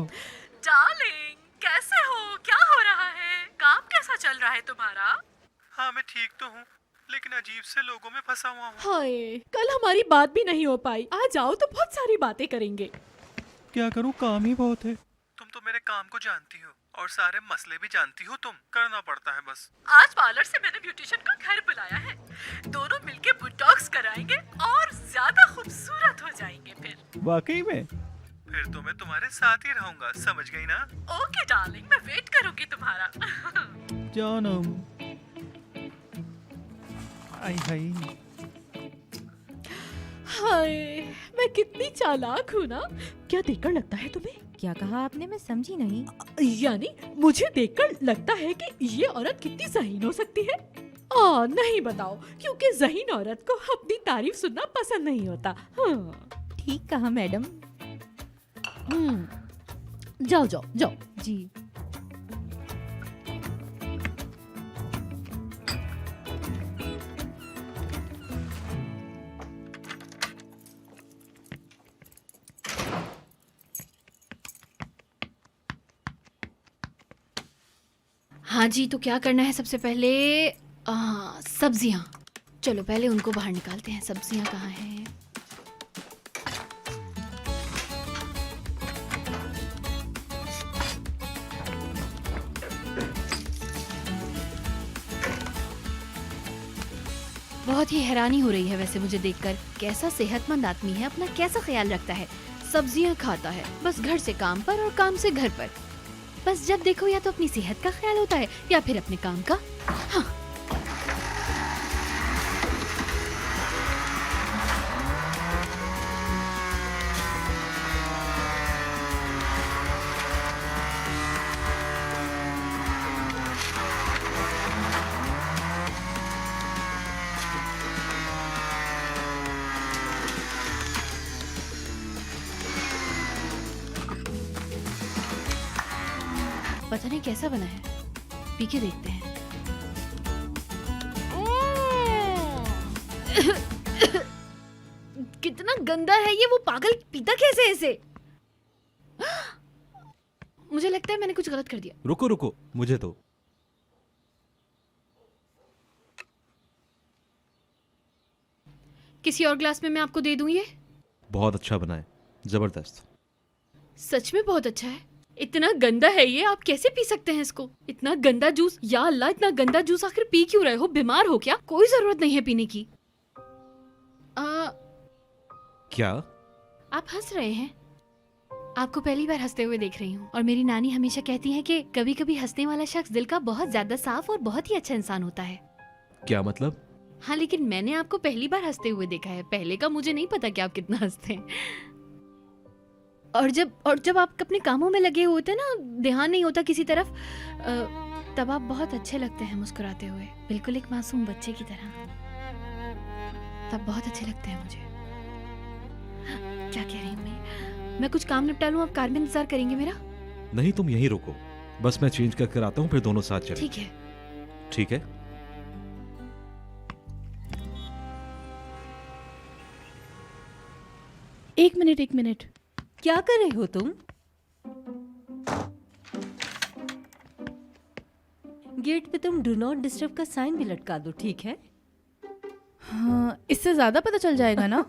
डार्लिंग कैसे हो, क्या हो रहा है, काम कैसा चल रहा है तुम्हारा? हाँ मैं ठीक तो हूँ, लेकिन अजीब से लोगों में फंसा हुआ हूँ। हाय, कल हमारी बात भी नहीं हो पाई, आज आओ तो बहुत सारी बातें करेंगे। क्या करूँ, काम ही बहुत है। तुम तो मेरे काम को जानती हो और सारे मसले भी जानती हो, तुम करना पड़ता है बस। आज पार्लर से मैंने ब्यूटिशियन को घर बुलाया है, दोनों मिलके बोटॉक्स कराएंगे और ज्यादा खूबसूरत हो जाएंगे फिर। वाकई में? फिर तो मैं तुम्हारे साथ ही रहूंगा, समझ गई ना? ओके डार्लिंग, मैं वेट करूंगी तुम्हारा। जानम। आई हाय। हाय, मैं कितनी चालाक हूँ ना। क्या देखकर लगता है तुम्हें? क्या कहा आपने, मैं समझी नहीं। यानी मुझे देखकर लगता है कि ये औरत कितनी ज़हीन हो सकती है? नहीं बताओ, क्योंकि ज़हीन औरत को अपनी तारीफ सुनना पसंद नहीं होता। हाँ। ठीक कहा मैडम। जाओ जाओ जाओ। जी। हाँ जी, तो क्या करना है सबसे पहले? सब्जियाँ। चलो पहले उनको बाहर निकालते हैं। सब्जियाँ कहाँ हैं? बहुत ही हैरानी हो रही है वैसे मुझे देखकर। कैसा सेहतमंद आदमी है, अपना कैसा ख्याल रखता है। सब्जियाँ खाता है, बस घर से काम पर और काम से घर पर। बस जब देखो या तो अपनी सेहत का ख्याल होता है या फिर अपने काम का। हाँ। पता नहीं कैसा बना है, पी के देखते हैं। कितना गंदा है ये, वो पागल पीता कैसे ऐसे? मुझे लगता है मैंने कुछ गलत कर दिया। रुको रुको, मुझे तो किसी और ग्लास में मैं आपको दे दूं ये? बहुत अच्छा बना है, जबरदस्त। सच में बहुत अच्छा है। इतना गंदा है ये, आप कैसे पी सकते हैं इसको? इतना गंदा जूस, या अल्लाह, इतना गंदा जूस आखिर पी क्यों रहे हो? बीमार हो क्या? कोई जरूरत नहीं है पीने की। क्या आप हंस रहे हैं? आपको पहली बार हंसते हुए देख रही हूँ। और मेरी नानी हमेशा कहती है कि कभी कभी हंसने वाला शख्स दिल का बहुत ज्यादा साफ और बहुत ही अच्छा इंसान होता है। क्या मतलब? हाँ, लेकिन मैंने आपको पहली बार हंसते हुए देखा है। पहले का मुझे नहीं पता कि आप कितना हंसते हैं। और जब आप अपने कामों में लगे होते हैं ना, ध्यान नहीं होता किसी तरफ, तब आप बहुत अच्छे लगते हैं मुस्कुराते हुए, बिल्कुल एक मासूम बच्चे की तरह। तब बहुत अच्छे लगते हैं मुझे। क्या कह रही हूँ मैं कुछ काम निपटा लूँ, आप कार में इंतजार करेंगे मेरा? नहीं, तुम यहीं रुको, बस मैं चेंज करके आता हूँ, फिर दोनों साथ चलें। ठीक है। ठीक है। एक मिनट। क्या कर रहे हो तुम? गेट पे तुम डू नॉट डिस्टर्ब का साइन भी लटका दो, ठीक है? हाँ, इससे ज्यादा पता चल जाएगा ना?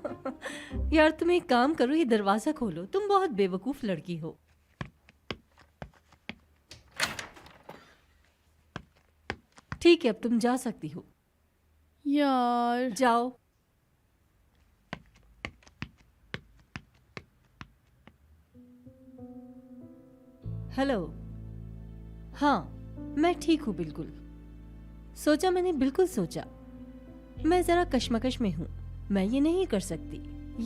यार तुम एक काम करो, ये दरवाजा खोलो। तुम बहुत बेवकूफ लड़की हो। ठीक है, अब तुम जा सकती हो। यार जाओ। हेलो। हाँ, मैं ठीक हूँ बिल्कुल। मैंने बिल्कुल सोचा। मैं जरा कश्मकश में हूँ। मैं ये नहीं कर सकती,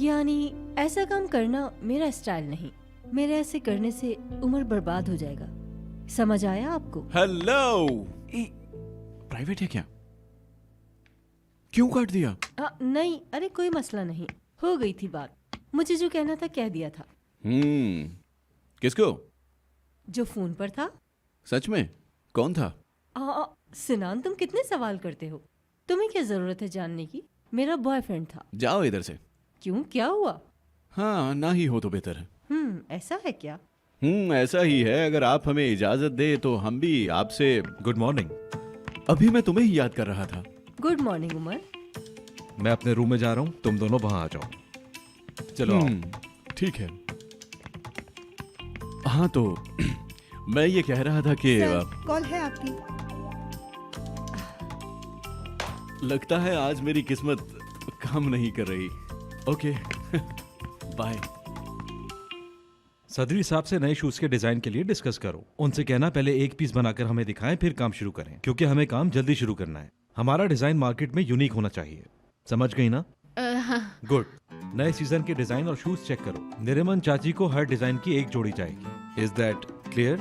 यानी ऐसा काम करना मेरा स्टाइल नहीं। मेरे ऐसे करने से उम्र बर्बाद हो जाएगा। समझ आया आपको? हेलो। प्राइवेट है क्या? क्यों काट दिया? नहीं, अरे कोई मसला नहीं, हो गई थी बात। मुझे जो कहना था कह दिया था। किसको? जो फोन पर था। सच में? कौन था? सिनान, तुम कितने सवाल करते हो? तुम्हें क्या जरूरत है जानने की? मेरा बॉयफ्रेंड था। जाओ इधर से। क्यों, क्या हुआ? हाँ, ना ही हो तो बेहतर है। ऐसा है क्या? ऐसा ही है। अगर आप हमें इजाजत दे तो हम भी आपसे। Good morning. अभी मैं तुम्हें ही याद कर रहा था। Good morning Umar. मैं अपने रूम में जा रहा हूँ, तुम दोनों वहां आ जाओ। चलो ठीक है। हाँ तो मैं ये कह रहा था कि कॉल है आपकी। लगता है आज मेरी किस्मत काम नहीं कर रही। Okay bye. सदरी साहब से नए शूज के डिजाइन के लिए डिस्कस करो। उनसे कहना पहले एक पीस बनाकर हमें दिखाएं, फिर काम शुरू करें, क्योंकि हमें काम जल्दी शुरू करना है। हमारा डिजाइन मार्केट में यूनिक होना चाहिए। समझ गई ना? गुड। नए सीजन के डिजाइन और शूज चेक करो। निरिमन चाची को हर डिजाइन की एक जोड़ी चाहिए। Is that clear?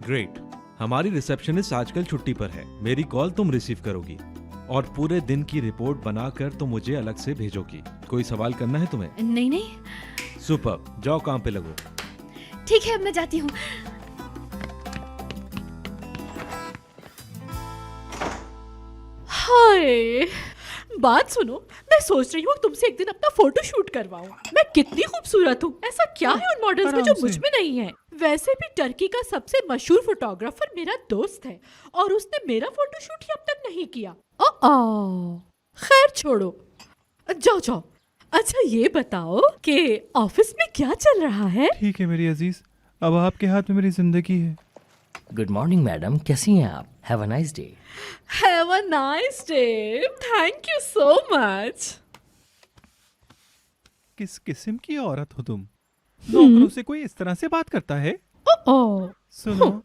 ग्रेट। हमारी रिसेप्शनिस्ट आजकल छुट्टी पर है। मेरी कॉल तुम रिसीव करोगी और पूरे दिन की रिपोर्ट बनाकर तुम मुझे अलग से भेजोगी। कोई सवाल करना है तुम्हें? नहीं। सुपर, जाओ काम पे लगो। ठीक है, अब मैं जाती हूँ। हाय, बात सुनो, मैं सोच रही हूँ तुमसे एक दिन अपना फोटो शूट करवाऊं। मैं कितनी खूबसूरत हूँ। ऐसा क्या है उन मॉडल्स में जो मुझ में नहीं है? वैसे भी टर्की का सबसे मशहूर फोटोग्राफर मेरा दोस्त है और उसने मेरा फोटो शूट ही अब तक नहीं किया। खैर छोड़ो, जाओ। अच्छा ये बताओ कि ऑफिस में क्या चल रहा है? ठीक है मेरी अजीज, अब आपके हाथ में मेरी जिंदगी है। गुड मॉर्निंग मैडम, कैसी हैं आप? Have a nice day. Have a nice day. Thank you so much. किस किस्म की औरत हो तुम? नौकरों से कोई इस तरह से बात करता है? सुनो,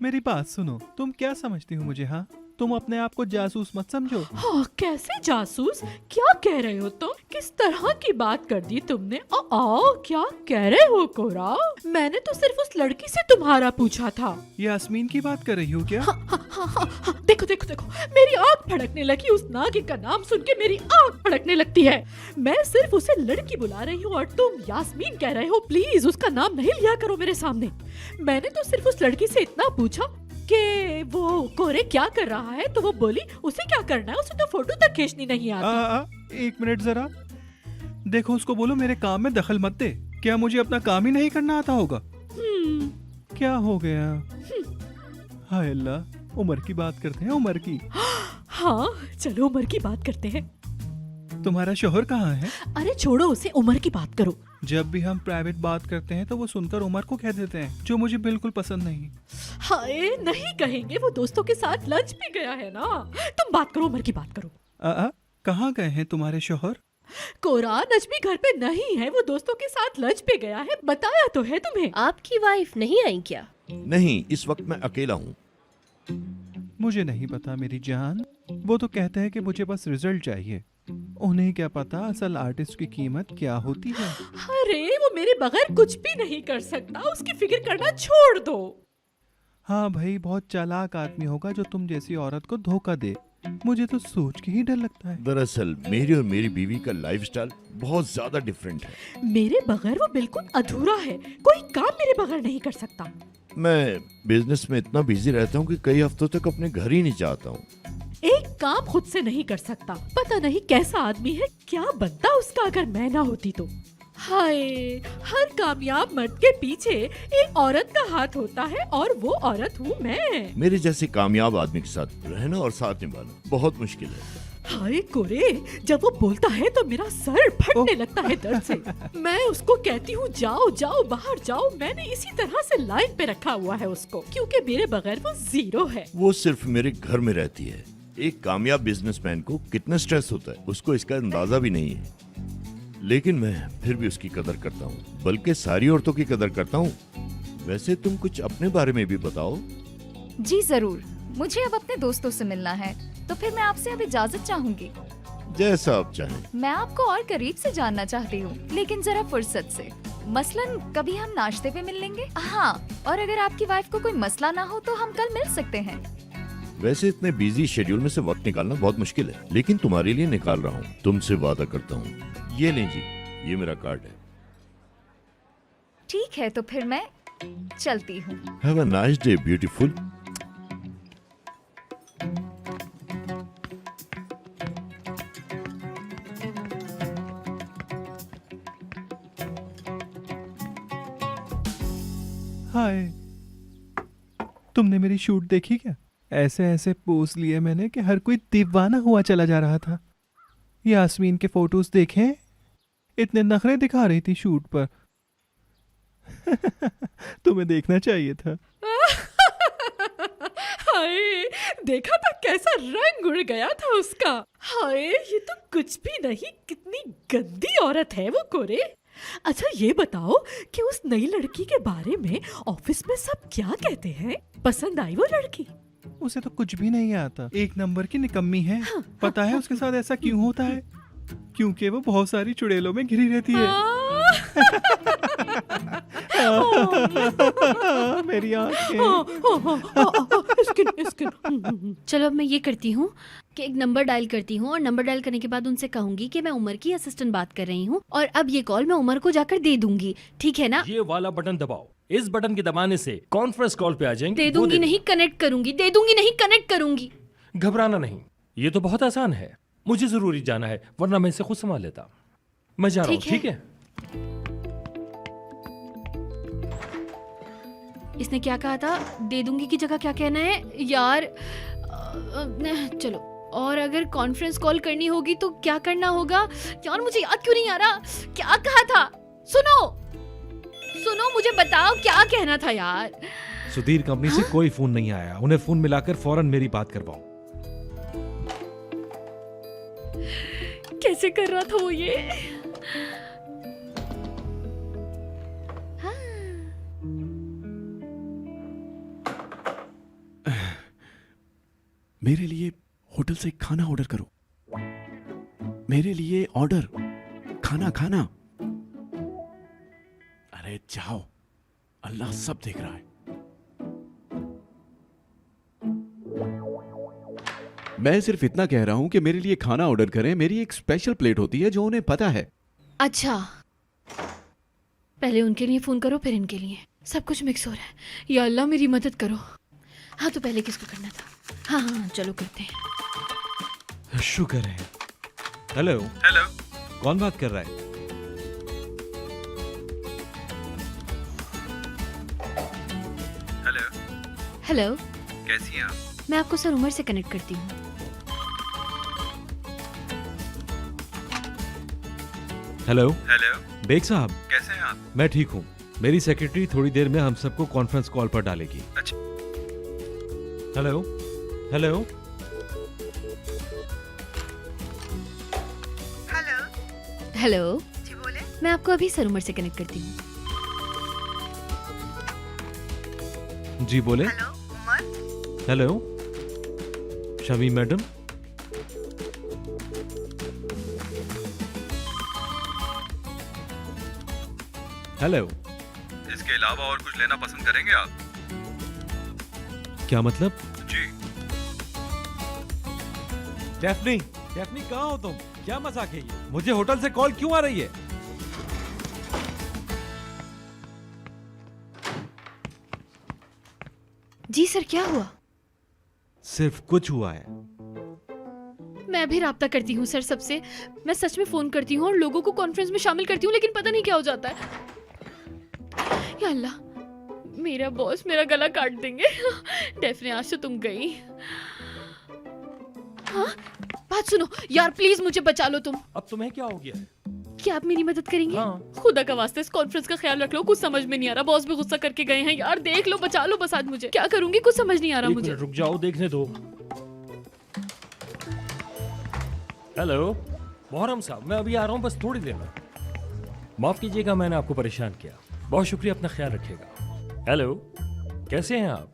मेरी बात सुनो। तुम क्या समझती हो मुझे? हाँ, तुम अपने आप को जासूस मत समझो। हाँ, कैसे जासूस? क्या कह रहे हो तुम? किस तरह की बात कर दी तुमने? क्या कह रहे हो कोरा? मैंने तो सिर्फ उस लड़की से तुम्हारा पूछा था। यास्मीन की बात कर रही हो क्या? हाँ, देखो मेरी आँख फड़कने लगी। उस नागिन का नाम सुन के मेरी आँख फड़कने लगती है। मैं सिर्फ उसे लड़की बुला रही हूँ और तुम यास्मीन कह रहे हो। प्लीज उसका नाम नहीं लिया करो मेरे सामने। मैंने तो सिर्फ उस लड़की से इतना पूछा कि वो कोरे क्या कर रहा है, तो वो बोली उसे क्या करना है, उसे तो फोटो तक खींचनी नहीं आती। एक मिनट जरा देखो, उसको बोलो मेरे काम में दखल मत दे। क्या मुझे अपना काम ही नहीं करना आता होगा? क्या हो गया? हाय अल्लाह, उमर की बात करते हैं, उमर की। हाँ चलो उमर की बात करते हैं। तुम्हारा शोहर कहाँ है? अरे छोड़ो उसे, उमर की बात करो। जब भी हम प्राइवेट बात करते हैं तो वो सुनकर उमर को कह देते हैं, जो मुझे बिल्कुल पसंद नहीं। हाय, नहीं कहेंगे, वो दोस्तों के साथ लंच भी गया है ना। तुम बात करो, उमर की बात करो। कहाँ गए हैं तुम्हारे शोहर? कोरा, नजमी घर पे नहीं है, वो दोस्तों के साथ लंच पे गया है। बताया तो है तुम्हें। आपकी वाइफ नहीं आई क्या? नहीं, इस वक्त मैं अकेला हूँ। मुझे नहीं पता मेरी जान। वो तो कहते हैं कि मुझे बस रिजल्ट चाहिए। उन्हें क्या पता असल आर्टिस्ट की कीमत क्या होती है। अरे वो मेरे बगैर कुछ भी नहीं कर सकता, उसकी फिक्र करना छोड़ दो। हाँ भाई, बहुत चालाक आदमी होगा जो तुम जैसी औरत को धोखा दे। मुझे तो सोच के ही डर लगता है। दरअसल मेरी और मेरी बीवी का लाइफस्टाइल बहुत ज्यादा डिफरेंट है। मेरे बगैर वो बिल्कुल अधूरा है। कोई काम मेरे बगैर नहीं कर सकता। मैं बिजनेस में इतना बिजी रहता हूँ कि कई हफ्तों तक अपने घर ही नहीं जाता हूँ। एक काम खुद से नहीं कर सकता। पता नहीं कैसा आदमी है, क्या बनता उसका अगर मैं ना होती तो। हाय, हर कामयाब मर्द के पीछे एक औरत का हाथ होता है और वो औरत हूँ मैं। मेरे जैसे कामयाब आदमी के साथ रहना और साथ निभाना बहुत मुश्किल है। हाय कोरे, जब वो बोलता है तो मेरा सर फटने लगता है दर्द से। मैं उसको कहती हूँ जाओ जाओ बाहर जाओ। मैंने इसी तरह से लाइन पे रखा हुआ है उसको, क्योंकि मेरे बगैर वो जीरो है। वो सिर्फ मेरे घर में रहती है। एक कामयाब बिजनेसमैन को कितना स्ट्रेस होता है उसको इसका अंदाजा भी नहीं है, लेकिन मैं फिर भी उसकी कदर करता हूँ, बल्कि सारी औरतों की कदर करता हूँ। वैसे तुम कुछ अपने बारे में भी बताओ। जी जरूर, मुझे अब अपने दोस्तों से मिलना है, तो फिर मैं आपसे अब इजाजत चाहूंगी। जैसा आप चाहें। मैं आपको और करीब से जानना चाहती हूँ, लेकिन जरा फुर्सत से। मसलन कभी हम नाश्ते पे मिल लेंगे। हाँ, और अगर आपकी वाइफ को कोई मसला ना हो तो हम कल मिल सकते हैं। वैसे इतने बिजी शेड्यूल में से वक्त निकालना बहुत मुश्किल है, लेकिन तुम्हारे लिए निकाल रहा हूँ। तुमसे वादा करता हूँ। ये लें जी, ये मेरा कार्ड है। ठीक है, तो फिर मैं चलती हूँ। Have a nice day beautiful. Hi, तुमने मेरी शूट देखी क्या? ऐसे ऐसे पोज लिए मैंने कि हर कोई दीवाना हुआ चला जा रहा था। यास्मीन के फोटोज देखे, इतने नखरे दिखा रही थी शूट पर। तुम्हें देखना चाहिए था। हाय, देखा था कैसा रंग उड़ गया था उसका। हाय, ये तो कुछ भी नहीं, कितनी गंदी औरत है वो कोरे। अच्छा ये बताओ कि उस नई लड़की के बारे में ऑफिस में सब क्या कहते हैं? पसंद आई वो लड़की? उसे तो कुछ भी नहीं आता, एक नंबर की निकम्मी है। पता है उसके साथ ऐसा क्यों होता है? क्योंकि वो बहुत सारी चुड़ैलों में घिरी रहती है। मेरी आंखें। चलो अब मैं ये करती हूँ कि एक नंबर डायल करती हूँ और नंबर डायल करने के बाद उनसे कहूंगी कि मैं उमर की असिस्टेंट बात कर रही हूँ और अब ये कॉल मैं उमर को जाकर दे दूंगी। ठीक है ना? ये वाला बटन दबाओ, इस बटन के दबाने से कॉन्फ्रेंस कॉल पे आ जाएंगे। दे दूंगी नहीं, कनेक्ट करूंगी। दे दूंगी नहीं, कनेक्ट करूंगी। घबराना नहीं, ये तो बहुत आसान है। मुझे जरूरी जाना है, वरना मैं इसे खुद संभाल लेता। मैं जा रहा हूँ, ठीक है? इसने क्या कहा था? दे दूंगी की जगह क्या कहना है यार? चलो, और अगर कॉन्फ्रेंस कॉल करनी होगी तो क्या करना होगा यार? मुझे याद क्यों नहीं आ रहा? क्या कहा था? सुनो, मुझे बताओ क्या कहना था यार। सुधीर कंपनी से कोई फोन नहीं आया, उन्हें फोन मिलाकर फौरन मेरी बात करवाओ। कैसे कर रहा था वो ये? मेरे लिए होटल से खाना ऑर्डर करो। मेरे लिए ऑर्डर, खाना खाना। अरे जाओ, अल्लाह सब देख रहा है। मैं सिर्फ इतना कह रहा हूं कि मेरे लिए खाना ऑर्डर करें। मेरी एक स्पेशल प्लेट होती है जो उन्हें पता है। अच्छा, पहले उनके लिए फोन करो, फिर इनके लिए। सब कुछ मिक्स हो रहा है। या अल्लाह मेरी मदद करो। हाँ, तो पहले किसको करना था? हाँ, चलो करते हैं। शुक्र है। हेलो। कौन बात कर रहा है? हेलो, कैसी हैं आप? मैं आपको सर उमर से कनेक्ट करती हूँ। हेलो। बेग साहब, कैसे हैं आप? मैं ठीक हूँ। मेरी सेक्रेटरी थोड़ी देर में हम सबको कॉन्फ्रेंस कॉल पर डालेगी। अच्छा। हेलो। हेलो जी, बोले। मैं आपको अभी सर उमर से कनेक्ट करती हूँ। जी बोले। Hello Umar. Hello Shami madam. Hello. इसके अलावा और कुछ लेना पसंद करेंगे आप? क्या मतलब? जी। डेफनी कहाँ हो तुम? क्या मजाक है ये? मुझे होटल से कॉल क्यों आ रही है? जी सर, क्या हुआ? सिर्फ कुछ हुआ है। मैं भी राब्ता करती हूँ सर सबसे। मैं सच में फोन करती हूँ और लोगों को कॉन्फ्रेंस में शामिल करती हूँ, लेकिन पता नहीं क्या हो जाता है। या अल्लाह, मेरा बॉस मेरा गला काट देंगे। डेफने आज तो तुम गई। हाँ, बात सुनो यार, प्लीज मुझे बचा लो तुम। अब तुम्हें क्या हो गया है? क्या आप मेरी मदद करेंगे? हाँ। खुदा का वास्ते इस कॉन्फ्रेंस का ख्याल रख लो, कुछ समझ में नहीं आ रहा। बॉस भी गुस्सा करके गए हैं यार, देख लो, बचा लो बस आज मुझे। क्या करूंगी कुछ समझ नहीं आ रहा एक मुझे। मिनट रुक जाओ, देखने दो। हेलो मोहर्रम साहब, मैं अभी आ रहा हूँ, बस थोड़ी देर में। माफ कीजिएगा मैंने आपको परेशान किया। बहुत शुक्रिया, अपना ख्याल रखिएगा। हेलो, कैसे हैं आप?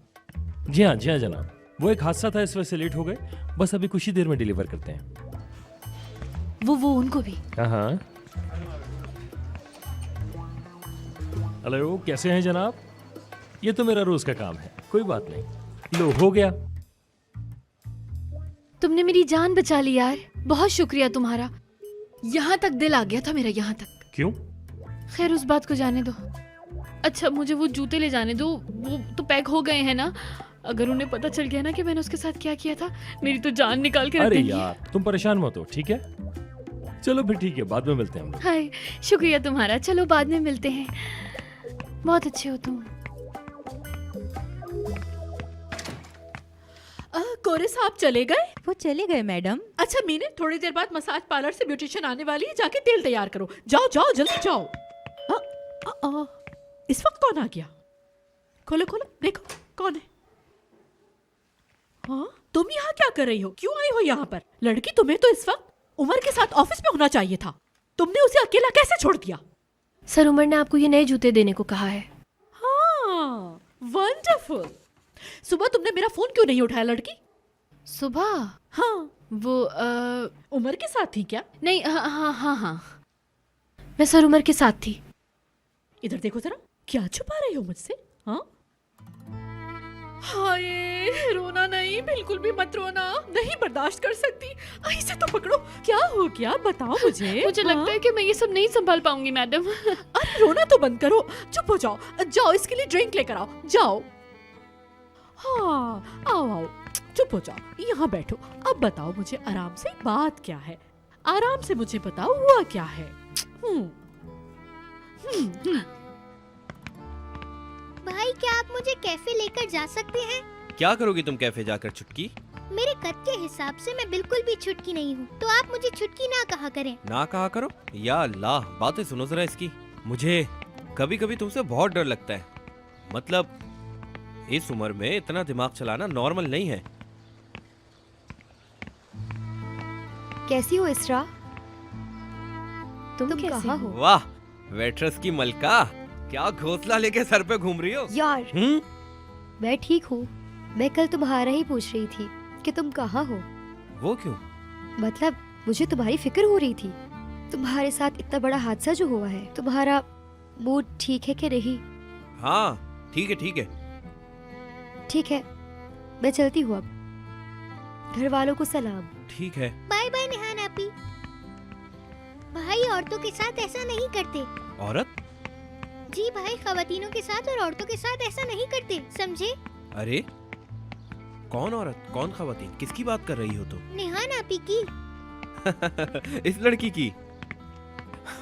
जी हाँ जनाब, वो एक हादसा था, इस वजह से लेट हो गए। बस अभी कुछ ही देर में डिलीवर करते हैं। वो उनको भी। हाँ। हेलो, कैसे हैं जनाब? ये तो मेरा रोज का काम है, कोई बात नहीं। लो, हो गया। तुमने मेरी जान बचा ली यार, बहुत शुक्रिया तुम्हारा। यहाँ तक दिल आ गया था मेरा, यहाँ तक। क्यों? खैर उस बात को जाने दो। अच्छा मुझे वो जूते ले जाने दो, वो तो पैक हो गए हैं ना? अगर उन्हें पता चल गया ना कि मैंने उसके साथ क्या किया था, मेरी तो जान निकाल के रख अरे देंगे। यार तुम परेशान मत हो, ठीक है? चलो फिर ठीक है, बाद में मिलते हैं हम लोग। हाय, शुक्रिया तुम्हारा। चलो बाद में मिलते हैं। बहुत अच्छे हो तुम। कोरे साहब चले गए? वो चले गए मैडम। अच्छा मीने, थोड़ी देर बाद मसाज पार्लर से ब्यूटिशियन आने वाली है, जाके तेल तैयार करो। जाओ जाओ जल्दी जाओ। इस वक्त कौन आ गया? खोलो खोलो, देखो कौन है। हाँ, तुम यहाँ क्या कर रही हो? क्यों आई हो यहाँ पर? लड़की, तुम्हें तो इस वक्त उमर के साथ ऑफिस में होना चाहिए था। तुमने उसे अकेला कैसे छोड़ दिया? सर उमर ने आपको ये नए जूते देने को कहा है। हाँ, वंडरफुल। सुबह तुमने मेरा फोन क्यों नहीं उठाया लड़की? सुबह? हाँ। वो उमर के साथ थी क्या? नहीं, हाँ, मैं सर उमर के साथ थी। इधर देखो जरा, क्या छुपा रही हो मुझसे? हाँ? हाय, रोना नहीं, बिल्कुल भी मत रोना। नहीं बर्दाश्त कर सकती। ऐसे तो पकड़ो। क्या हो गया, बताओ मुझे। मुझे लगता है कि मैं ये सब नहीं संभाल पाऊंगी मैडम। अरे रोना तो बंद करो, चुप हो जाओ। जाओ इसके लिए ड्रिंक लेकर आओ, जाओ। हाँ, आओ, चुप हो जाओ, यहाँ बैठो। अब बताओ मुझे आराम से, बात क्या है? आराम से मुझे बताओ, हुआ क्या है? भाई, क्या आप मुझे कैफे लेकर जा सकते हैं? क्या करोगी तुम कैफे जाकर छुटकी? मेरे कद के हिसाब से मैं बिल्कुल भी छुटकी नहीं हूँ, तो आप मुझे छुटकी ना कहा करें। ना कहा करो? या अल्लाह, बातें सुनो जरा इसकी। मुझे कभी कभी तुमसे बहुत डर लगता है। मतलब इस उम्र में इतना दिमाग चलाना नॉर्मल नहीं है। कैसी हो इसरा? तुम कहाँ हो? वाह, वेट्रेस की मलका, क्या घोंसला लेके सर पे घूम रही हो यार? मैं ठीक हूँ। मैं कल तुम्हारा ही पूछ रही थी कि तुम कहाँ हो। वो क्यों? मतलब मुझे तुम्हारी फिक्र हो रही थी। तुम्हारे साथ इतना बड़ा हादसा जो हुआ है, तुम्हारा मूड ठीक है कि नहीं? हाँ ठीक है, ठीक है। ठीक है, मैं चलती हूँ अब। घर वालों को सलाम। ठीक है। बाय बाय नेहा नापी। भाई औरतों के साथ ऐसा नहीं करते। औरत? जी भाई, खवातीनों के साथ और औरतों के साथ ऐसा नहीं करते, समझे? अरे कौन औरत, कौन खवातीन, किसकी बात कर रही हो तुम? नेहा नापी की। इस लड़की की?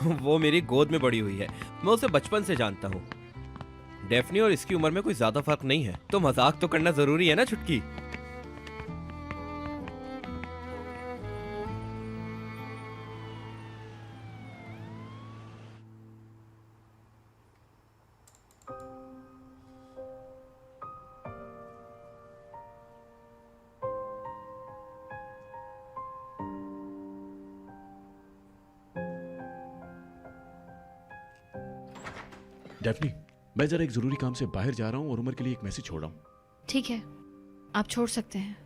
वो मेरी गोद में बड़ी हुई है, मैं उसे बचपन से जानता हूँ। डेफनी और इसकी उम्र में कोई ज्यादा फर्क नहीं है, तो मजाक तो करना जरूरी है ना छुटकी। डेफनी, मैं जरा एक जरूरी काम से बाहर जा रहा हूँ और उमर के लिए एक मैसेज छोड़ रहा हूँ। ठीक है, आप छोड़ सकते हैं।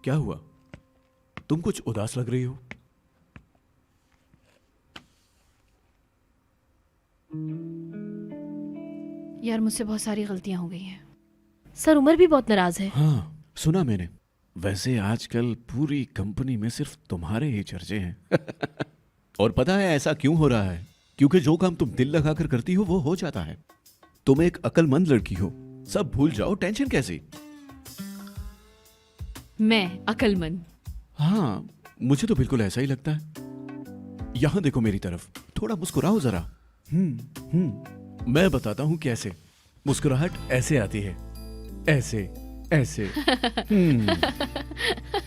क्या हुआ? तुम कुछ उदास लग रही हो। यार मुझसे बहुत सारी गलतियां हो गई हैं। सर उमर भी बहुत नाराज है। हाँ, सुना मैंने। वैसे आजकल पूरी कंपनी में सिर्फ तुम्हारे ही चर्चे हैं। और पता है ऐसा क्यों हो रहा है? क्योंकि जो काम तुम दिल लगाकर करती हो वो हो जाता है। तुम एक अक्लमंद लड़की हो, सब भूल जाओ, टेंशन कैसी? मैं अकलमंद। हाँ, मुझे तो बिल्कुल ऐसा ही लगता है। यहाँ देखो मेरी तरफ, थोड़ा मुस्कुराओ जरा। मैं बताता हूँ कैसे। मुस्कुराहट ऐसे आती है, ऐसे ऐसे।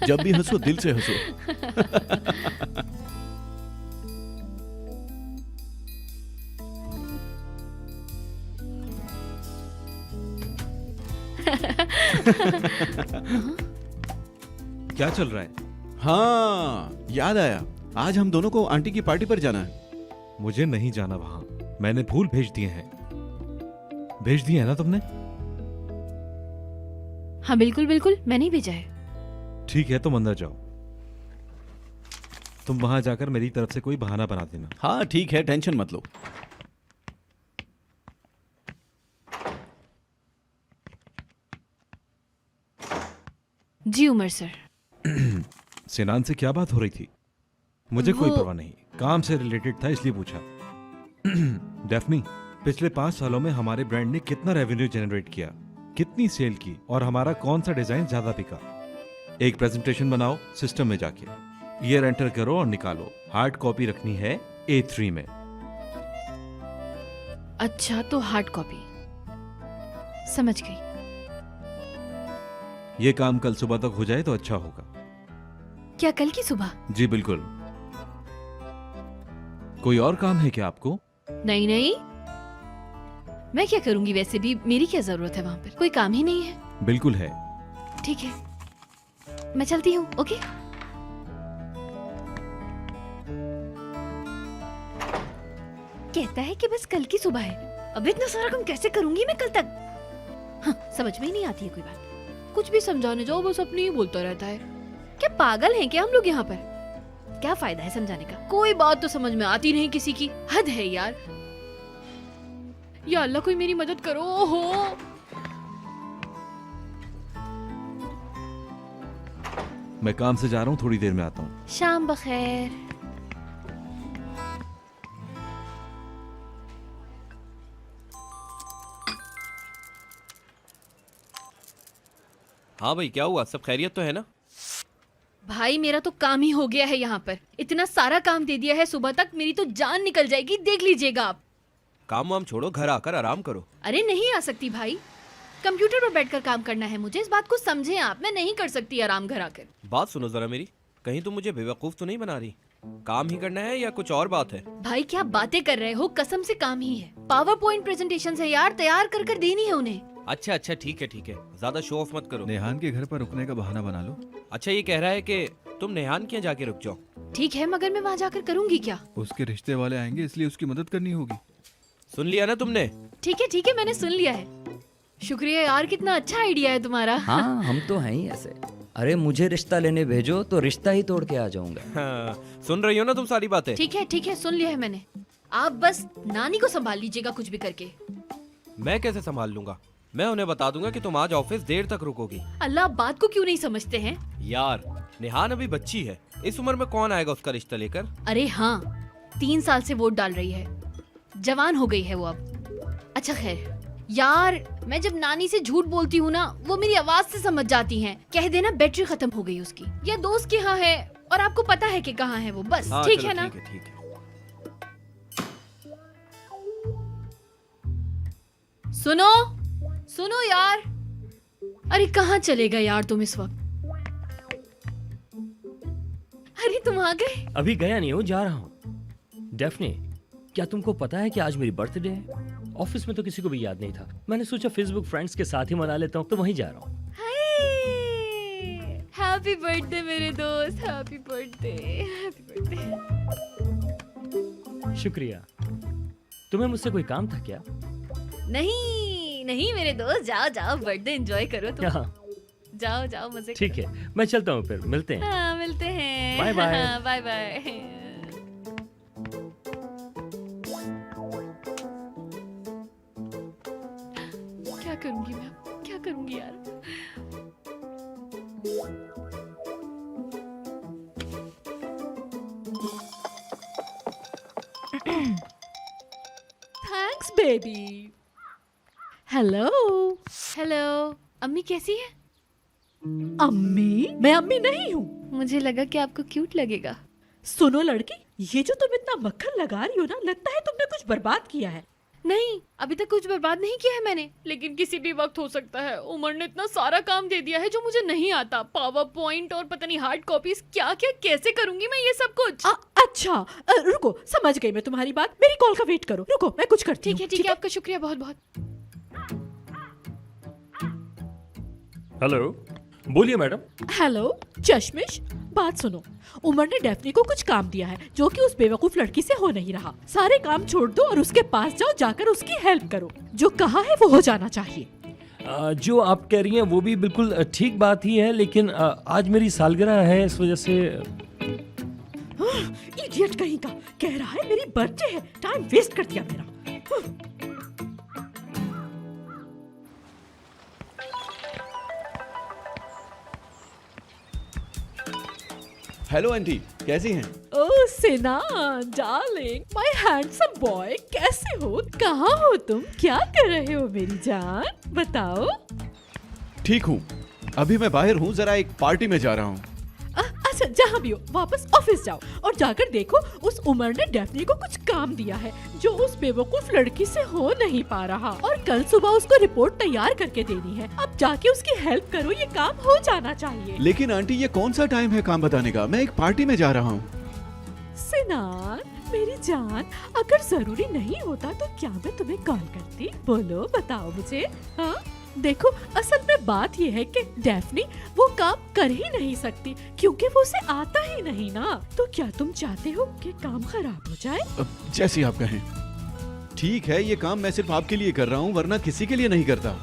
जब भी हंसो दिल से हंसो। क्या चल रहा है? हाँ, याद आया, आज हम दोनों को आंटी की पार्टी पर जाना है। मुझे नहीं जाना वहां, मैंने फूल भेज दिए हैं। भेज दिए हैं ना तुमने? हाँ बिल्कुल बिल्कुल, मैंने ही भेजा है। ठीक है, तुम अंदर जाओ। तुम वहां जाकर मेरी तरफ से कोई बहाना बना देना। हाँ ठीक है, टेंशन मत लो। जी उमर सर। सिनान से क्या बात हो रही थी? मुझे कोई वो- परवाह नहीं, काम से रिलेटेड था इसलिए पूछा। डेफनी, पिछले 5 सालों में हमारे ब्रांड ने कितना रेवेन्यू जनरेट किया, कितनी सेल की और हमारा कौन सा डिजाइन ज्यादा बिका। एक प्रेजेंटेशन बनाओ सिस्टम में जाके, ईयर एंटर करो और निकालो। हार्ड कॉपी रखनी है A3 में। अच्छा तो हार्ड कॉपी, समझ गई। ये काम कल सुबह तक हो जाए तो अच्छा होगा। क्या कल की सुबह? जी बिल्कुल। कोई और काम है क्या आपको? नहीं नहीं, मैं क्या करूंगी, वैसे भी मेरी क्या जरूरत है वहां पर, कोई काम ही नहीं है। बिल्कुल है। ठीक है, मैं चलती हूँ। ओके। कहता है कि बस कल की सुबह है, अब इतना सारा काम कैसे करूंगी मैं कल तक? हाँ, समझ में ही नहीं आती है कोई बात। कुछ भी समझाने जाओ बस अपनी ही बोलता रहता है। क्या पागल हैं क्या हम लोग यहाँ पर? क्या फायदा है समझाने का, कोई बात तो समझ में आती नहीं किसी की। हद है यार। या अल्लाह कोई मेरी मदद करो। हो मैं काम से जा रहा हूँ, थोड़ी देर में आता हूँ। शाम बखैर। हाँ भाई, क्या हुआ? सब खैरियत तो है ना? भाई मेरा तो काम ही हो गया है यहाँ पर, इतना सारा काम दे दिया है सुबह तक, मेरी तो जान निकल जाएगी, देख लीजिएगा आप। काम वाम छोड़ो, घर आकर आराम करो। अरे नहीं आ सकती भाई, कंप्यूटर पर बैठकर काम करना है मुझे, इस बात को समझें आप। मैं नहीं कर सकती आराम घर आकर। बात सुनो जरा मेरी, कहीं तुम मुझे बेवकूफ तो नहीं बना रही? काम ही करना है या कुछ और बात है? भाई क्या बातें कर रहे हो, कसम से काम ही है। पावर पॉइंट प्रेजेंटेशन है यार, तैयार कर कर देनी है उन्हें। अच्छा अच्छा, ठीक है ठीक है, ज्यादा शो ऑफ मत करो। नेहान के घर पर रुकने का बहाना बना लो। अच्छा, ये कह रहा है कि तुम नेहान के यहाँ जाके रुक जाओ। ठीक है, मगर मैं वहाँ जाकर करूँगी क्या? उसके रिश्ते वाले आएंगे, इसलिए उसकी मदद करनी होगी। सुन लिया ना तुमने? ठीक है, मैंने सुन लिया है। शुक्रिया यार, कितना अच्छा आइडिया है तुम्हारा। हाँ, हम तो हैं ही ऐसे। अरे मुझे रिश्ता लेने भेजो तो रिश्ता ही तोड़ के आ जाऊंगा। हाँ, सुन रही हो ना तुम सारी बातें? ठीक है, सुन लिया है मैंने। आप बस नानी को संभाल लीजिएगा कुछ भी करके। मैं कैसे संभाल लूंगा? मैं उन्हें बता दूंगा कि तुम आज ऑफिस देर तक रुकोगी। अल्लाह, बात को क्यों नहीं समझते हैं यार? नेहान अभी बच्ची है, इस उम्र में कौन आएगा उसका रिश्ता लेकर? अरे हाँ, 3 साल से वोट डाल रही है, जवान हो गई है वो अब। अच्छा खैर यार, मैं जब नानी से झूठ बोलती हूँ ना, वो मेरी आवाज से समझ जाती हैं। कह देना बैटरी खत्म हो गई उसकी, या दोस्त के यहाँ है और आपको पता है कि कहाँ है वो, बस। हाँ, ठीक चलो, है ना? ठीक है। सुनो यार। अरे कहाँ चले गए यार तुम इस वक्त? अरे तुम आ गए? अभी गया नहीं हूँ, जा रहा हूँ। डेफनी, क्या तुमको पता है कि आज मेरी बर्थडे है? ऑफिस में तो किसी को भी याद नहीं था, मैंने सोचा फेसबुक फ्रेंड्स के साथ ही मना लेता हूँ, तो वहीं जा रहा हूँ। हैप्पी बर्थडे मेरे दोस्त, हैप्पी बर्थडे। शुक्रिया। तुम्हें मुझसे कोई काम था क्या? नहीं मेरे दोस्त, जाओ बर्थडे एंजॉय करो तुम। हाँ। जाओ मजे ठीक है, मैं चलता हूँ, फिर मिलते हैं। हाँ, मिलते हैं। Bye bye. Bye bye. क्या करूंगी मैं, क्या करूंगी यार? Thanks baby. हेलो, अम्मी कैसी है? अम्मी, मैं अम्मी नहीं हूँ। मुझे लगा कि आपको क्यूट लगेगा। सुनो लड़की, ये जो तुम इतना मक्खन लगा रही हो ना, लगता है तुमने कुछ बर्बाद किया है। नहीं, अभी तक कुछ बर्बाद नहीं किया है मैंने, लेकिन किसी भी वक्त हो सकता है। उमर ने इतना सारा काम दे दिया है जो मुझे नहीं आता। पावर पॉइंट और पता नहीं हार्ड कॉपीज, क्या क्या कैसे करूंगी मैं ये सब कुछ। अच्छा, रुको, समझ गई मैं तुम्हारी बात। मेरी कॉल का वेट करो, रुको मैं कुछ करती हूँ। ठीक है, आपका शुक्रिया बहुत बहुत। हेलो, बोलिए मैडम। हेलो चश्मिश, बात सुनो। उमर ने डेफनी को कुछ काम दिया है जो कि उस बेवकूफ लड़की से हो नहीं रहा। सारे काम छोड़ दो और उसके पास जाओ, जाकर उसकी हेल्प करो। जो कहा है वो हो जाना चाहिए। जो आप कह रही हैं वो भी बिल्कुल ठीक बात ही है, लेकिन आज मेरी सालगिरह है, इस वजह से। इडियट कहीं का, कह रहा है मेरी बर्थडे है। टाइम वेस्ट कर दिया मेरा। हेलो आंटी, कैसी हैं? ओ सिना डार्लिंग, माय हैंडसम बॉय, कैसे हो? कहाँ हो तुम? क्या कर रहे हो मेरी जान? बताओ। ठीक हूँ, अभी मैं बाहर हूँ, जरा एक पार्टी में जा रहा हूँ। अच्छा, जहाँ भी हो वापस ऑफिस जाओ और जाकर देखो उस उमर ने डेफनी को कुछ काम दिया है जो उस बेवकूफ लड़की से हो नहीं पा रहा, और कल सुबह उसको रिपोर्ट तैयार करके देनी है। अब जाके उसकी हेल्प करो, ये काम हो जाना चाहिए। लेकिन आंटी, ये कौन सा टाइम है काम बताने का? मैं एक पार्टी में जा रहा हूँ। सिनान मेरी जान, अगर जरूरी नहीं होता तो क्या मैं तुम्हें कॉल करती? बोलो, बताओ मुझे। हाँ देखो, असल में बात ये है कि डेफनी वो काम कर ही नहीं सकती क्योंकि वो उसे आता ही नहीं ना। तो क्या तुम चाहते हो कि काम खराब हो जाए? जैसी आप कहें। ठीक है, ये काम मैं सिर्फ आपके लिए कर रहा हूँ, वरना किसी के लिए नहीं करता।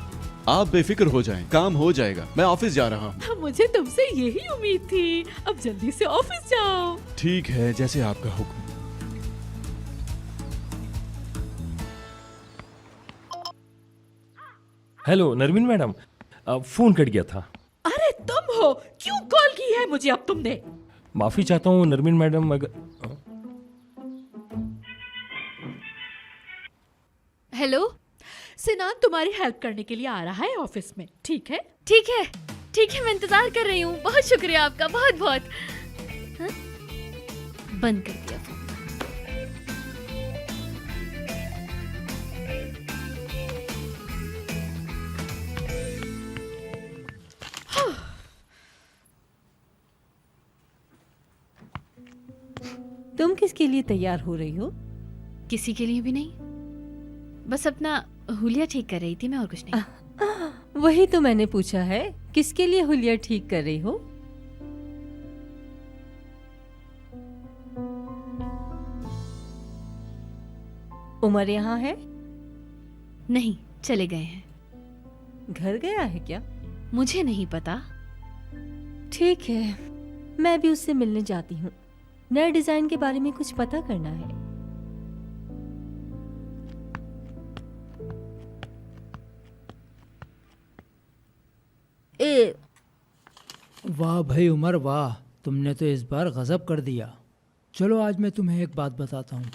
आप बेफिक्र हो जाएं, काम हो जाएगा। मैं ऑफिस जा रहा हूँ। मुझे तुमसे यही उम्मीद थी। अब जल्दी से ऑफिस जाओ। ठीक है, जैसे आपका हुक्म। Hello Narmeen madam, phone cut गया था। अरे तुम हो, क्यों कॉल की है मुझे अब तुमने? माफी चाहता हूँ नरमीन मैडम, अगर। हेलो, सिनान तुम्हारी हेल्प करने के लिए आ रहा है ऑफिस में। ठीक है? ठीक है, ठीक है, मैं इंतजार कर रही हूँ। बहुत शुक्रिया आपका, बहुत बहुत। हाँ? बंद कर दिया फोन। तुम किसके लिए तैयार हो रही हो? किसी के लिए भी नहीं, बस अपना हुलिया ठीक कर रही थी मैं, और कुछ नहीं। वही तो मैंने पूछा है, किसके लिए हुलिया ठीक कर रही हो? उमर यहाँ है? नहीं, चले गए हैं। घर गया है क्या? मुझे नहीं पता। ठीक है, मैं भी उससे मिलने जाती हूँ। नए डिजाइन के बारे में कुछ पता करना है। वाह भाई उमर वाह, तुमने तो इस बार गजब कर दिया। चलो आज मैं तुम्हें एक बात बताता हूँ।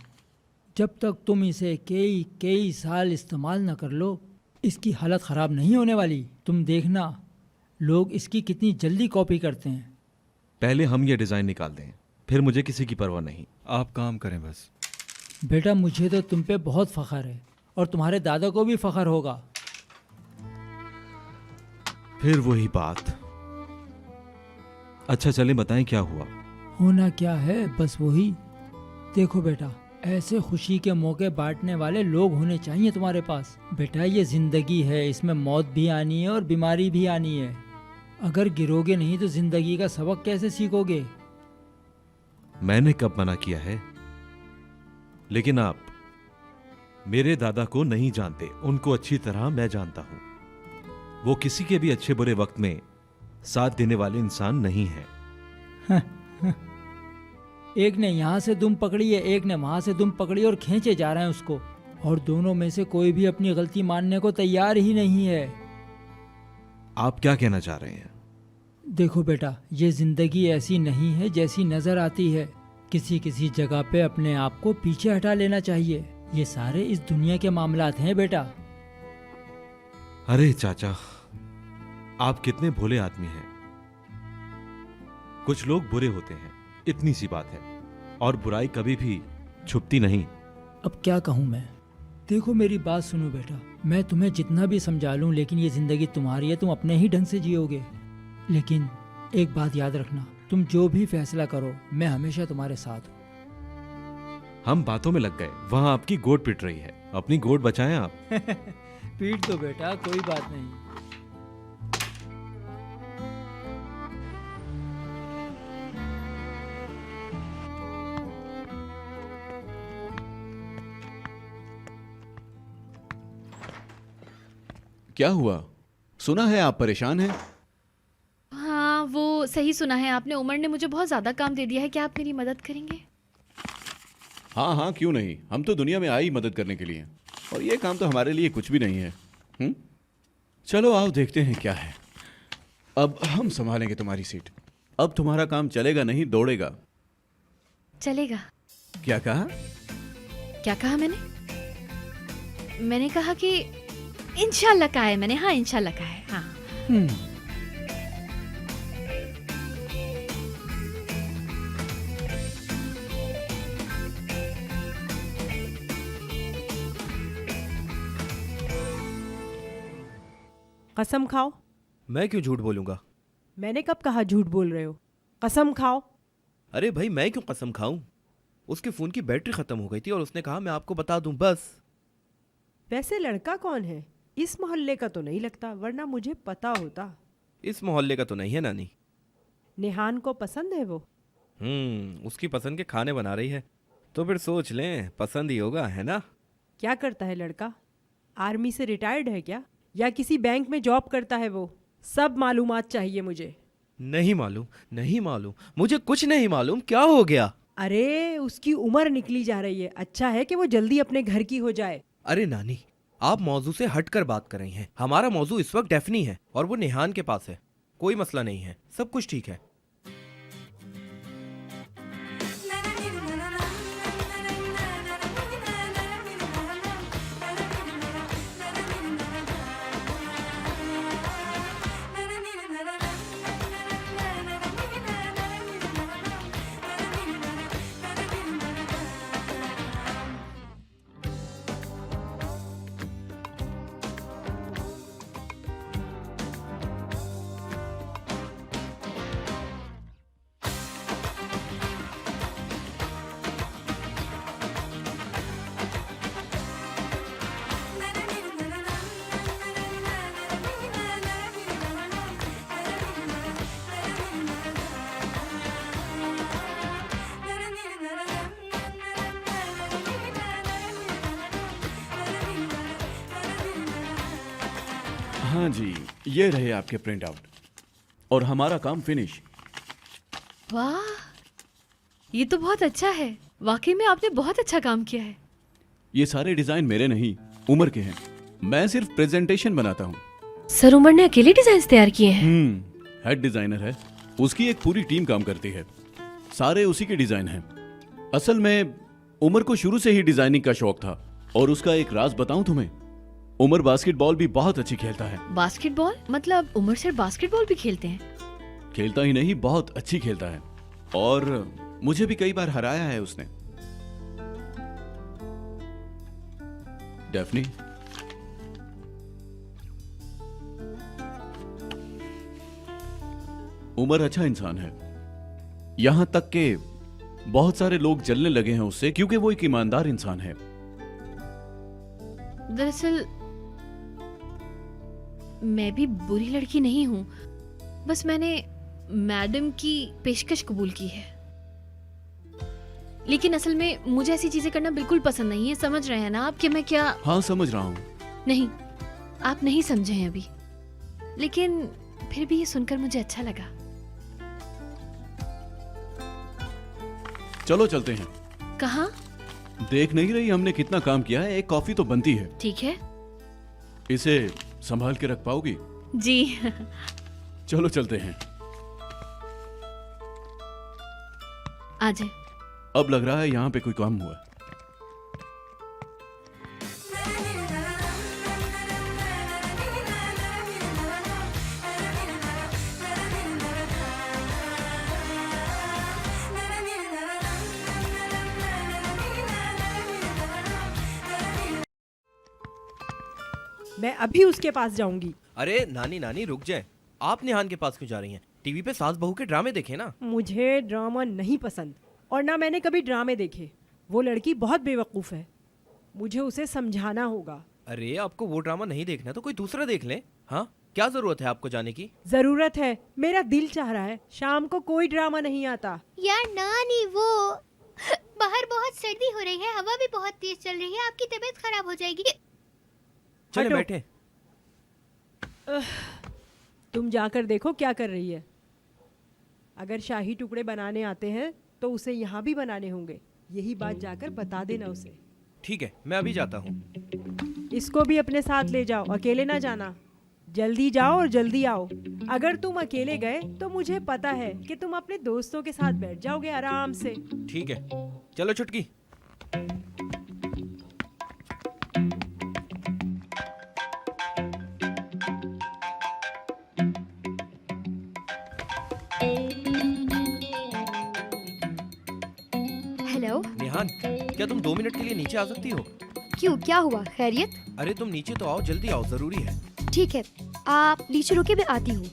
जब तक तुम इसे कई साल इस्तेमाल न कर लो, इसकी हालत ख़राब नहीं होने वाली। तुम देखना लोग इसकी कितनी जल्दी कॉपी करते हैं। पहले हम ये डिज़ाइन निकाल दें, फिर मुझे किसी की परवाह नहीं। आप काम करें बस। बेटा मुझे तो तुम पे बहुत फ़ख्र है, और तुम्हारे दादा को भी फ़ख्र होगा। फिर वही बात। अच्छा चले, बताएं क्या हुआ? होना क्या है, बस वही। देखो बेटा, ऐसे खुशी के मौके बांटने वाले लोग होने चाहिए तुम्हारे पास। बेटा ये ज़िंदगी है, इसमें मौत भी आनी है और बीमारी भी आनी है। अगर गिरोगे नहीं तो ज़िंदगी का सबक कैसे सीखोगे? मैंने कब मना किया है? लेकिन आप मेरे दादा को नहीं जानते, उनको अच्छी तरह मैं जानता हूं। वो किसी के भी अच्छे बुरे वक्त में साथ देने वाले इंसान नहीं है। एक ने यहाँ से दुम पकड़ी है, एक ने वहाँ से दुम पकड़ी, और खींचे जा रहे हैं उसको, और दोनों में से कोई भी अपनी गलती मानने को तैयार ही नहीं है। आप क्या कहना चाह रहे हैं? देखो बेटा, ये जिंदगी ऐसी नहीं है जैसी नजर आती है। किसी किसी जगह पे अपने आप को पीछे हटा लेना चाहिए। ये सारे इस दुनिया के मामलात हैं बेटा। अरे चाचा, आप कितने भोले आदमी हैं। कुछ लोग बुरे होते हैं, इतनी सी बात है, और बुराई कभी भी छुपती नहीं। अब क्या कहूँ मैं? देखो मेरी बात सुनो बेटा, मैं तुम्हें जितना भी समझा लूँ लेकिन ये ज़िंदगी तुम्हारी है, तुम अपने ही ढंग से जियोगे। लेकिन एक बात याद रखना, तुम जो भी फैसला करो मैं हमेशा तुम्हारे साथ हूँ। हम बातों में लग गए, वहाँ आपकी गोट पिट रही है, अपनी गोट बचाएं आप। पीट दो बेटा, कोई बात नहीं। क्या हुआ? सुना है आप परेशान हैं? हाँ, वो सही सुना है आपने। उमर ने मुझे बहुत ज़्यादा काम दे दिया है। क्या आप मेरी मदद करेंगे? हाँ हाँ, क्यों नहीं, हम तो दुनिया में आए ही मदद करने के लिए, और ये काम तो हमारे लिए कुछ भी नहीं है। चलो आओ देखते हैं क्या है। अब हम संभालेंगे तुम्हारी सीट। अब तुम्हारा काम चलेगा नहीं दौड़ेगा। चलेगा। क्या कहा? क्या कहा मैंने? मैंने कहा कि इंशाल्लाह कहा है मैंने। हाँ, इंशाल्लाह कहा है। हाँ। कसम खाओ। मैं क्यों झूठ बोलूंगा? मैंने कब कहा झूठ बोल रहे हो? कसम खाओ। अरे भाई, मैं क्यों कसम खाऊं? उसके फोन की बैटरी खत्म हो गई थी और उसने कहा मैं आपको बता दूं बस। वैसे लड़का कौन है? इस मोहल्ले का तो नहीं लगता, वरना मुझे पता होता। इस मोहल्ले का तो नहीं है नानी। नेहान को पसंद है वो? उसकी पसंद के खाने बना रही है, तो फिर सोच लें पसंद ही होगा, है ना? क्या करता है लड़का? आर्मी से रिटायर्ड है क्या, या किसी बैंक में जॉब करता है वो? सब मालूमात चाहिए मुझे। नहीं मालूम, नहीं मालूम, मुझे कुछ नहीं मालूम। क्या हो गया? अरे उसकी उम्र निकली जा रही है, अच्छा है कि वो जल्दी अपने घर की हो जाए। अरे नानी, आप मौजू से हटकर बात कर रही हैं। हमारा मौजू इस वक्त डेफनी है और वो नेहान के पास है। कोई मसला नहीं है, सब कुछ ठीक है। हाँ जी, ये रहे आपके प्रिंट आउट और हमारा काम फिनिश। वाह, ये तो बहुत अच्छा है। वाकई में आपने बहुत अच्छा काम किया है। ये सारे डिजाइन मेरे नहीं, उमर के हैं। मैं सिर्फ प्रेजेंटेशन बनाता हूँ। सर, उमर ने अकेले डिजाइन तैयार किए हैं? हेड डिजाइनर है, उसकी एक पूरी टीम काम करती है, सारे उसी के डिजाइन हैं। असल में उमर को शुरू से ही डिजाइनिंग का शौक था, और उसका एक राज बताऊं तुम्हें, उमर बास्केटबॉल भी बहुत अच्छी खेलता है। बास्केटबॉल? मतलब उमर सर बास्केटबॉल भी खेलते हैं? खेलता ही नहीं, बहुत अच्छी खेलता है, और मुझे भी कई बार हराया है उसने। डेफनी, उमर अच्छा इंसान है, यहां तक के बहुत सारे लोग जलने लगे हैं उससे, क्योंकि वो एक ईमानदार इंसान है। दरअसल मैं भी बुरी लड़की नहीं हूँ, बस मैंने मैडम की पेशकश कबूल की है। लेकिन असल में मुझे ऐसी चीजें करना बिल्कुल पसंद नहीं है। समझ रहे हैं ना आप कि मैं क्या? हाँ, समझ रहा हूँ। नहीं, आप नहीं समझे हैं अभी, लेकिन फिर भी ये सुनकर मुझे अच्छा लगा। चलो चलते हैं। कहाँ? देख नहीं रही हमने कितना काम किया है? एक कॉफी तो बनती है। ठीक है। इसे संभाल के रख पाओगी? जी। चलो चलते हैं। आ जाए। अब लग रहा है यहाँ पे कोई काम हुआ। मैं अभी उसके पास जाऊंगी। अरे नानी नानी रुक जाए, आप निहान के पास क्यों जा रही हैं? टीवी पे सास बहू के ड्रामे देखे ना। मुझे ड्रामा नहीं पसंद और ना मैंने कभी ड्रामे देखे। वो लड़की बहुत बेवकूफ़ है, मुझे उसे समझाना होगा। अरे आपको वो ड्रामा नहीं देखना तो कोई दूसरा देख ले। हाँ, क्या जरूरत है आपको जाने की? जरूरत है, मेरा दिल चाह रहा है। शाम को कोई ड्रामा नहीं आता। यार नानी, वो बाहर बहुत सर्दी हो रही है, हवा भी बहुत तेज चल रही है, आपकी तबीयत खराब हो जाएगी। चले हटो। बैठे। तुम जाकर देखो क्या कर रही है। अगर शाही टुकड़े बनाने आते हैं तो उसे यहाँ भी बनाने होंगे। यही बात जाकर बता देना उसे। ठीक है, मैं अभी जाता हूँ। इसको भी अपने साथ ले जाओ, अकेले ना जाना। जल्दी जाओ और जल्दी आओ। अगर तुम अकेले गए तो मुझे पता है कि तुम अपने दोस्तों के साथ बैठ जाओगे आराम से। ठीक है, चलो छुटकी। हेलो। निहान, क्या तुम 2 मिनट के लिए नीचे आ सकती हो? क्यों, क्या हुआ? खैरियत? अरे तुम नीचे तो आओ, जल्दी आओ, जरूरी है। ठीक है, आप नीचे रुके, मैं आती हूँ।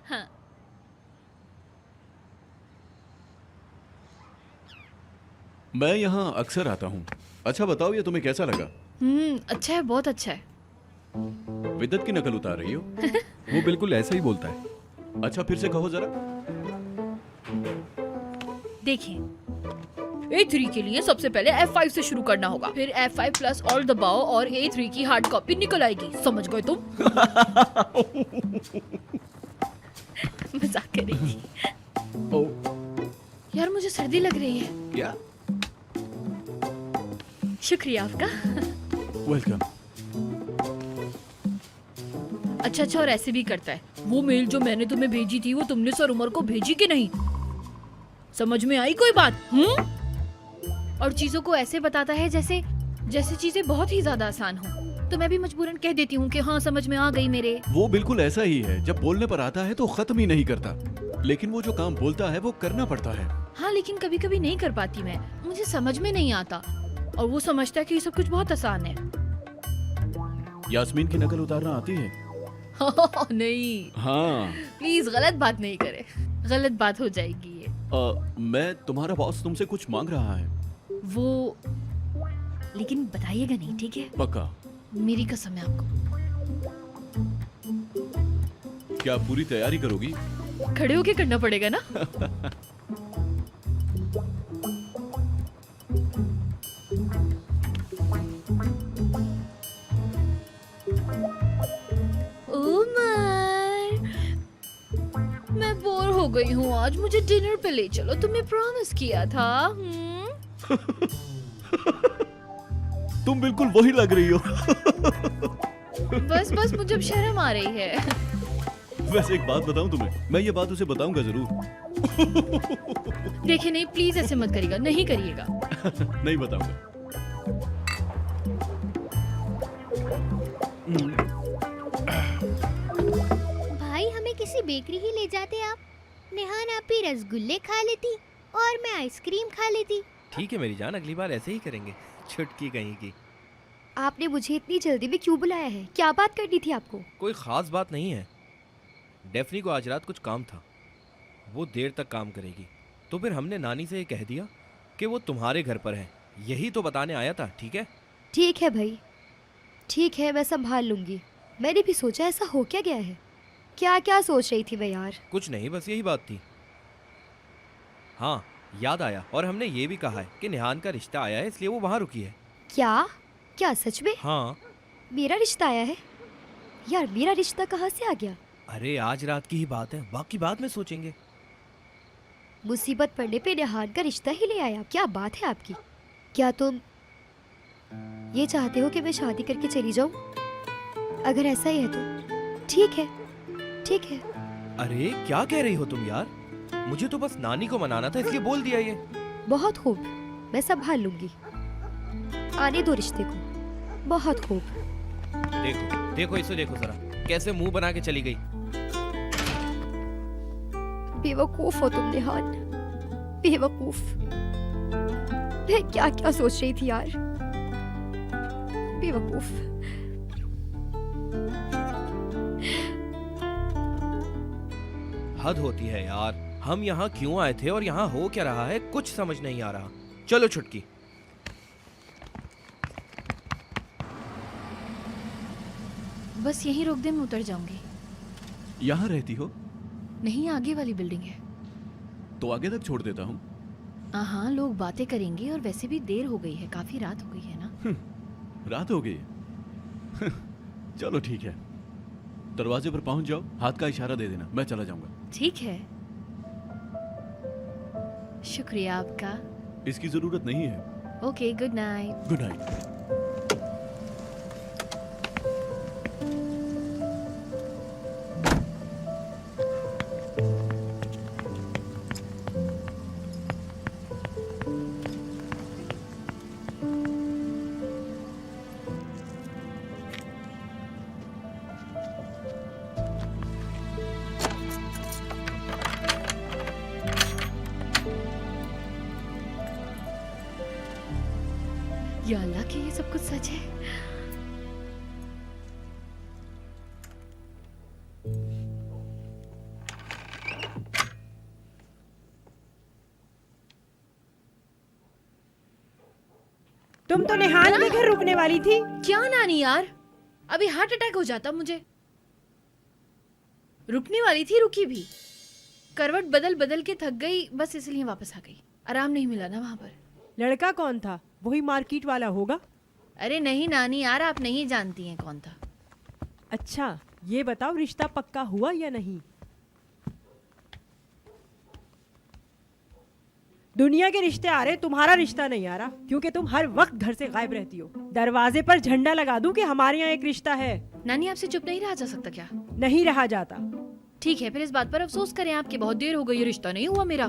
हाँ। मैं यहाँ अक्सर आता हूँ। अच्छा बताओ, ये तुम्हें कैसा लगा? अच्छा है, बहुत अच्छा है। विद्युत की नकल उतार रही हो? वो बिल्कुल ऐसा ही बोलता है। अच्छा फिर से कहो जरा। देखिए, A3 के लिए सबसे पहले F5 से शुरू करना होगा, फिर F5 प्लस ऑल दबाओ और A3 की हार्ड कॉपी निकल आएगी। समझ गए तुम? मजाक कर रही थी। यार मुझे सर्दी लग रही है। क्या? शुक्रिया आपका। वेलकम। अच्छा, और ऐसे भी करता है। वो मेल जो मैंने तुम्हें भेजी थी वो तुमने सर उमर को भेजी कि नहीं? समझ में आई कोई बात? और चीजों को ऐसे बताता है जैसे चीजें बहुत ही ज्यादा आसान हो। तो मैं भी मजबूरन कह देती हूँ कि हाँ समझ में आ गई मेरे। वो बिल्कुल ऐसा ही है, जब बोलने पर आता है तो खत्म ही नहीं करता, लेकिन वो जो काम बोलता है वो करना पड़ता है। हाँ, लेकिन कभी कभी नहीं कर पाती मैं, मुझे समझ में नहीं आता और वो समझता है कि ये सब कुछ बहुत आसान है। यास्मीन की नकल उतारना आती है? नहीं। हाँ। प्लीज गलत बात नहीं करे, गलत बात हो जाएगी ये। मैं तुम्हारा बॉस तुमसे कुछ मांग रहा है। वो लेकिन बताइएगा नहीं, ठीक है? पक्का? मेरी कसम है आपको। क्या पूरी तैयारी करोगी? खड़े होके करना पड़ेगा ना। उमर, मैं बोर हो गई हूँ आज, मुझे डिनर पे ले चलो, तुमने प्रॉमिस किया था। तुम बिल्कुल वही लग रही हो। बस मुझे अब शर्म आ रही है। वैसे एक बात बताऊं तुम्हें, मैं ये बात उसे बताऊंगा जरूर। देखिए नहीं, प्लीज ऐसे मत करिएगा, नहीं करिएगा। नहीं बताऊंगा। भाई हमें किसी बेकरी ही ले जाते आप। नेहान आप ही रसगुल्ले खा लेती और मैं आइसक्रीम खा लेती। ठीक है मेरी जान, अगली बार ऐसे ही करेंगे। छुटकी कहीं की। आपने मुझे इतनी जल्दी में क्यों बुलाया है? क्या बात करनी थी आपको? कोई खास बात नहीं है। डेफनी को आज रात कुछ काम था, वो देर तक काम करेगी, तो फिर हमने नानी से ये कह दिया कि वो तुम्हारे घर पर है। यही तो बताने आया था। ठीक है? ठीक है भाई, ठीक है, मैं संभाल लूंगी। मैंने भी सोचा ऐसा हो क्या गया है। क्या क्या सोच रही थी मैं यार? कुछ नहीं, बस यही बात थी। हाँ याद आया, और हमने ये भी कहा है कि निहान का रिश्ता आया है, इसलिए वो वहाँ रुकी है। क्या क्या सच में? हाँ। मेरा रिश्ता आया है? यार मेरा रिश्ता कहाँ से आ गया? अरे आज रात की ही बात है, बाकी बाद में सोचेंगे। मुसीबत पड़ने पे निहान का रिश्ता ही ले आया। क्या बात है आपकी? क्या तुम ये चाहते हो कि मैं शादी करके चली जाऊं? अगर ऐसा ही है तो ठीक है, ठीक है। अरे क्या कह रही हो तुम यार? मुझे तो बस नानी को मनाना था, इसलिए बोल दिया ये। बहुत खूब, मैं संभाल लूंगी। आने दो रिश्ते को। बहुत खूब। देखो देखो इसे देखो जरा, कैसे मुंह बना के चली गई। बेवकूफ हो तुम निहान, बेवकूफ। मैं क्या क्या सोच रही थी यार, बेवकूफ। हद होती है यार, हम यहाँ क्यों आए थे और यहाँ हो क्या रहा है कुछ समझ नहीं आ रहा। चलो छुटकी। बस यहीं रोक दे, मैं उतर जाऊंगी। यहाँ रहती हो? नहीं, आगे वाली बिल्डिंग है। तो आगे तक छोड़ देता हूँ। हाँ, लोग बातें करेंगे और वैसे भी देर हो गई है, काफी रात हो गई है ना। रात हो गई है। चलो ठीक है, दरवाजे पर पहुंच जाओ, हाथ का इशारा दे देना, मैं चला जाऊंगा। ठीक है, शुक्रिया आपका। इसकी जरूरत नहीं है। Okay, good night. Good night. या अल्लाह कि ये सब कुछ सच है। तुम तो निहान के घर रुकने वाली थी। क्या नानी यार, अभी हार्ट अटैक हो जाता मुझे। रुकने वाली थी, रुकी भी। करवट बदल बदल के थक गई, बस इसलिए वापस आ गई। आराम नहीं मिला ना वहां पर। लड़का कौन था? वही मार्केट वाला होगा। अरे नहीं नानी यार, आप नहीं जानती हैं कौन था। अच्छा ये बताओ, रिश्ता पक्का हुआ या नहीं? दुनिया के रिश्ते आ रहे, तुम्हारा रिश्ता नहीं आ रहा, क्योंकि तुम हर वक्त घर से गायब रहती हो। दरवाजे पर झंडा लगा दूं कि हमारे यहाँ एक रिश्ता है। नानी आपसे चुप नहीं रहा जा सकता क्या? नहीं रहा जाता। ठीक है, फिर इस बात पर अफसोस करें आपकी बहुत देर हो गई, ये रिश्ता नहीं हुआ मेरा।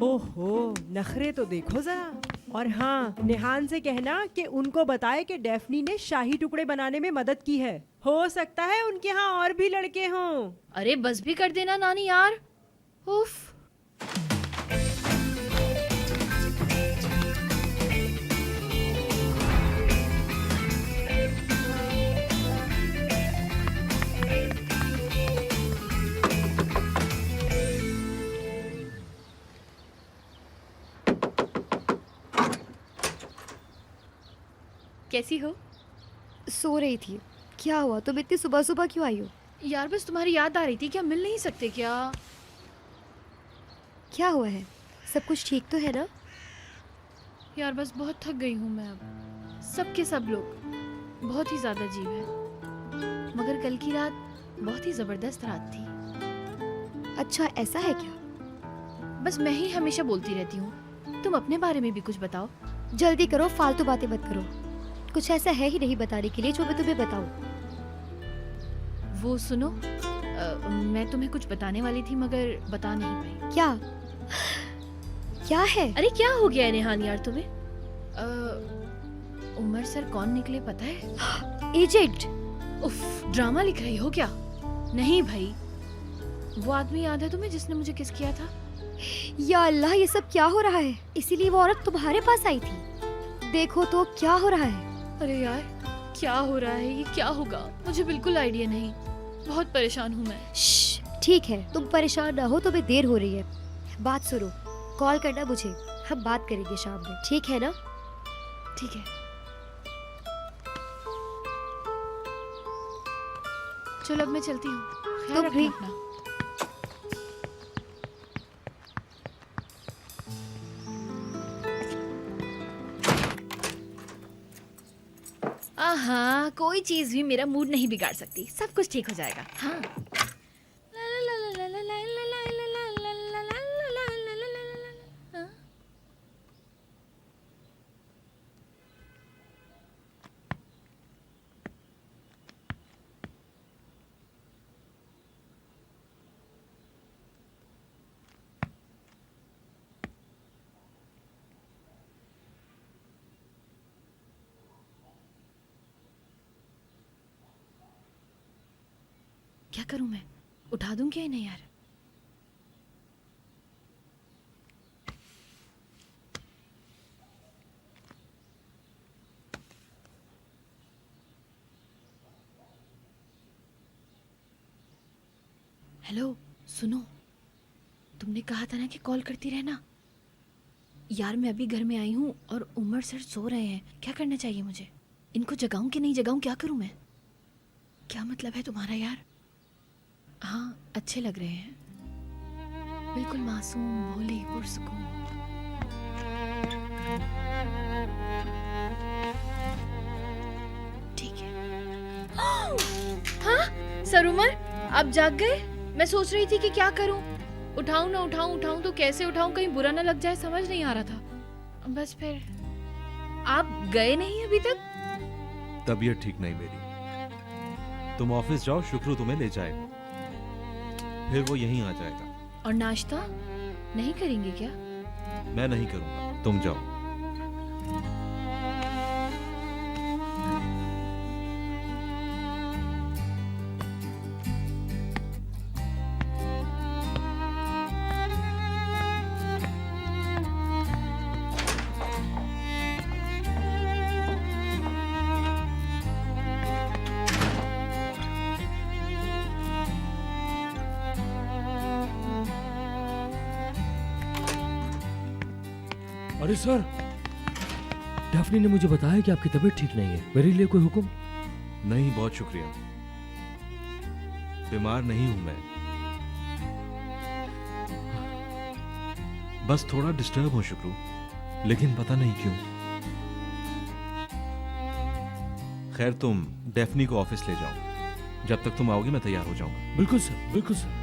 ओहो, नखरे तो देखो जरा। और हाँ, निहान से कहना कि उनको बताए कि डेफनी ने शाही टुकड़े बनाने में मदद की है। हो सकता है उनके यहाँ और भी लड़के हों। अरे बस भी कर देना नानी यार। उफ। कैसी हो? सो रही थी। क्या हुआ, तुम इतनी सुबह सुबह क्यों आई हो? यार बस तुम्हारी याद आ रही थी, क्या मिल नहीं सकते क्या? क्या हुआ है? सब कुछ ठीक तो है ना? यार बस बहुत थक गई हूँ मैं अब। सबके सब लोग बहुत ही ज़्यादा अजीब है, मगर कल की रात बहुत ही ज़बरदस्त रात थी। अच्छा ऐसा है क्या? बस मैं ही हमेशा बोलती रहती हूँ, तुम अपने बारे में भी कुछ बताओ। जल्दी करो, फालतू बातें मत करो। कुछ ऐसा है ही नहीं बताने के लिए जो मैं तुम्हें बताऊं। वो सुनो, मैं तुम्हें कुछ बताने वाली थी मगर बता नहीं पाई। क्या? क्या है? अरे क्या हो गया है नेहान यार तुम्हें? उमर सर कौन निकले पता है? एजेंट। उफ, ड्रामा लिख रही हो क्या? नहीं भाई, वो आदमी याद है तुम्हें जिसने मुझे किस किया था? या अल्लाह, ये सब क्या हो रहा है? इसीलिए वो औरत तुम्हारे पास आई थी। देखो तो क्या हो रहा है। अरे यार क्या हो रहा है, ये क्या होगा? मुझे बिल्कुल आइडिया नहीं, बहुत परेशान हूँ मैं। ठीक है, तुम परेशान ना हो, तुम्हें देर हो रही है। बात सुनो, कॉल करना मुझे, हम बात करेंगे शाम में, ठीक है ना? ठीक है, चलो अब मैं चलती हूँ। ख्याल तुम भी। रखना अपना। हाँ, कोई चीज भी मेरा मूड नहीं बिगाड़ सकती, सब कुछ ठीक हो जाएगा। हाँ। क्या करूं मैं? उठा दूं क्या इन्हें यार? हेलो, सुनो, तुमने कहा था ना कि कॉल करती रहना। यार मैं अभी घर में आई हूँ और उमर सर सो रहे हैं। क्या करना चाहिए मुझे? इनको जगाऊं कि नहीं जगाऊं? क्या करूं मैं? क्या मतलब है तुम्हारा यार? हाँ, अच्छे लग रहे हैं, बिल्कुल मासूम, भोले, पुरसुकून। ठीक है। हाँ, सर उमर, आप जाग गए? मैं सोच रही थी कि क्या करूं, उठाऊं ना उठाऊं तो कैसे उठाऊं, कहीं बुरा ना लग जाए, समझ नहीं आ रहा था। बस फिर आप गए नहीं अभी तक? तबीयत ठीक नहीं मेरी। तुम ऑफिस जाओ, शुक्र तुम्हें ले जाएगा, फिर वो यहीं आ जाएगा। और नाश्ता नहीं करेंगे क्या? मैं नहीं करूंगा, तुम जाओ। अरे सर, डैफ्नी ने मुझे बताया कि आपकी तबीयत ठीक नहीं है। मेरे लिए कोई हुक्म? नहीं, बहुत शुक्रिया, बीमार नहीं हूं मैं, बस थोड़ा डिस्टर्ब हूं शुक्रू, लेकिन पता नहीं क्यों। खैर, तुम डैफ्नी को ऑफिस ले जाओ, जब तक तुम आओगी मैं तैयार हो जाऊंगा। बिल्कुल सर, बिल्कुल सर।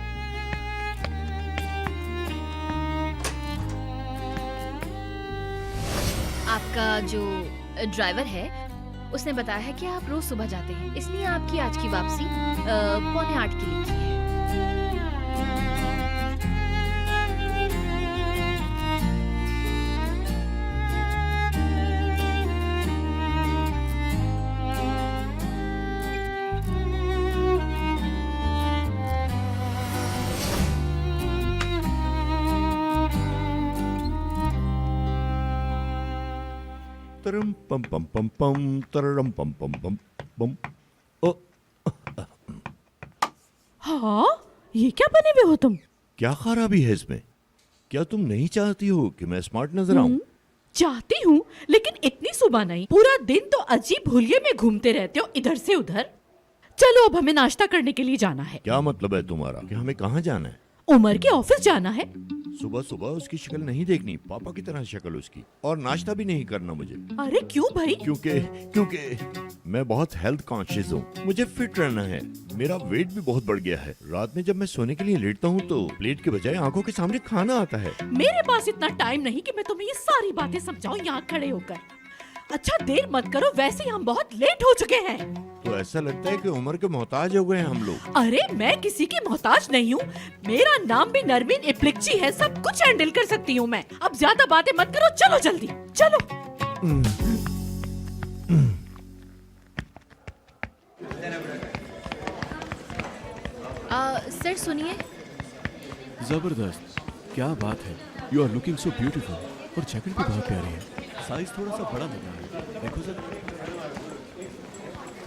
आपका जो ड्राइवर है उसने बताया है कि आप रोज सुबह जाते हैं, इसलिए आपकी आज की वापसी 7:45 की लिखी है। तरम पम पम पम पम तरम पम पम पम पम। ओ, हाँ, ये क्या बने हुए हो तुम? क्या खराबी है इसमें? क्या तुम नहीं चाहती हो कि मैं स्मार्ट नजर आऊं? चाहती हूँ, लेकिन इतनी सुबह नहीं। पूरा दिन तो अजीब हुलिये में घूमते रहते हो इधर से उधर। चलो अब हमें नाश्ता करने के लिए जाना है। क्या मतलब है तुम्हारा कि हमें कहाँ जाना है? उमर के ऑफिस जाना है। सुबह सुबह उसकी शक्ल नहीं देखनी, पापा की तरह शक्ल उसकी, और नाश्ता भी नहीं करना मुझे। अरे क्यों भाई? क्योंकि मैं बहुत हेल्थ कॉन्शियस हूँ, मुझे फिट रहना है। मेरा वेट भी बहुत बढ़ गया है। रात में जब मैं सोने के लिए लेटता हूँ तो प्लेट के बजाय आंखों के सामने खाना आता है। मेरे पास इतना टाइम नहीं कि मैं तुम्हें ये सारी बातें समझाऊं यहाँ खड़े होकर। अच्छा देर मत करो, वैसे ही हम बहुत लेट हो चुके हैं। तो ऐसा लगता है कि उम्र के मोहताज हो गए हैं हम लोग। अरे मैं किसी की मोहताज नहीं हूँ, मेरा नाम भी नरमीन इप्लिक्ची है, सब कुछ हैंडल कर सकती हूँ मैं। अब ज्यादा बातें मत करो, चलो जल्दी चलो। सर सुनिए। जबरदस्त, क्या बात है। You are looking so beautiful, और जैकेट भी बहुत प्यारी है। साइज थोड़ा सा बड़ा लग रहा है, देखो जरा।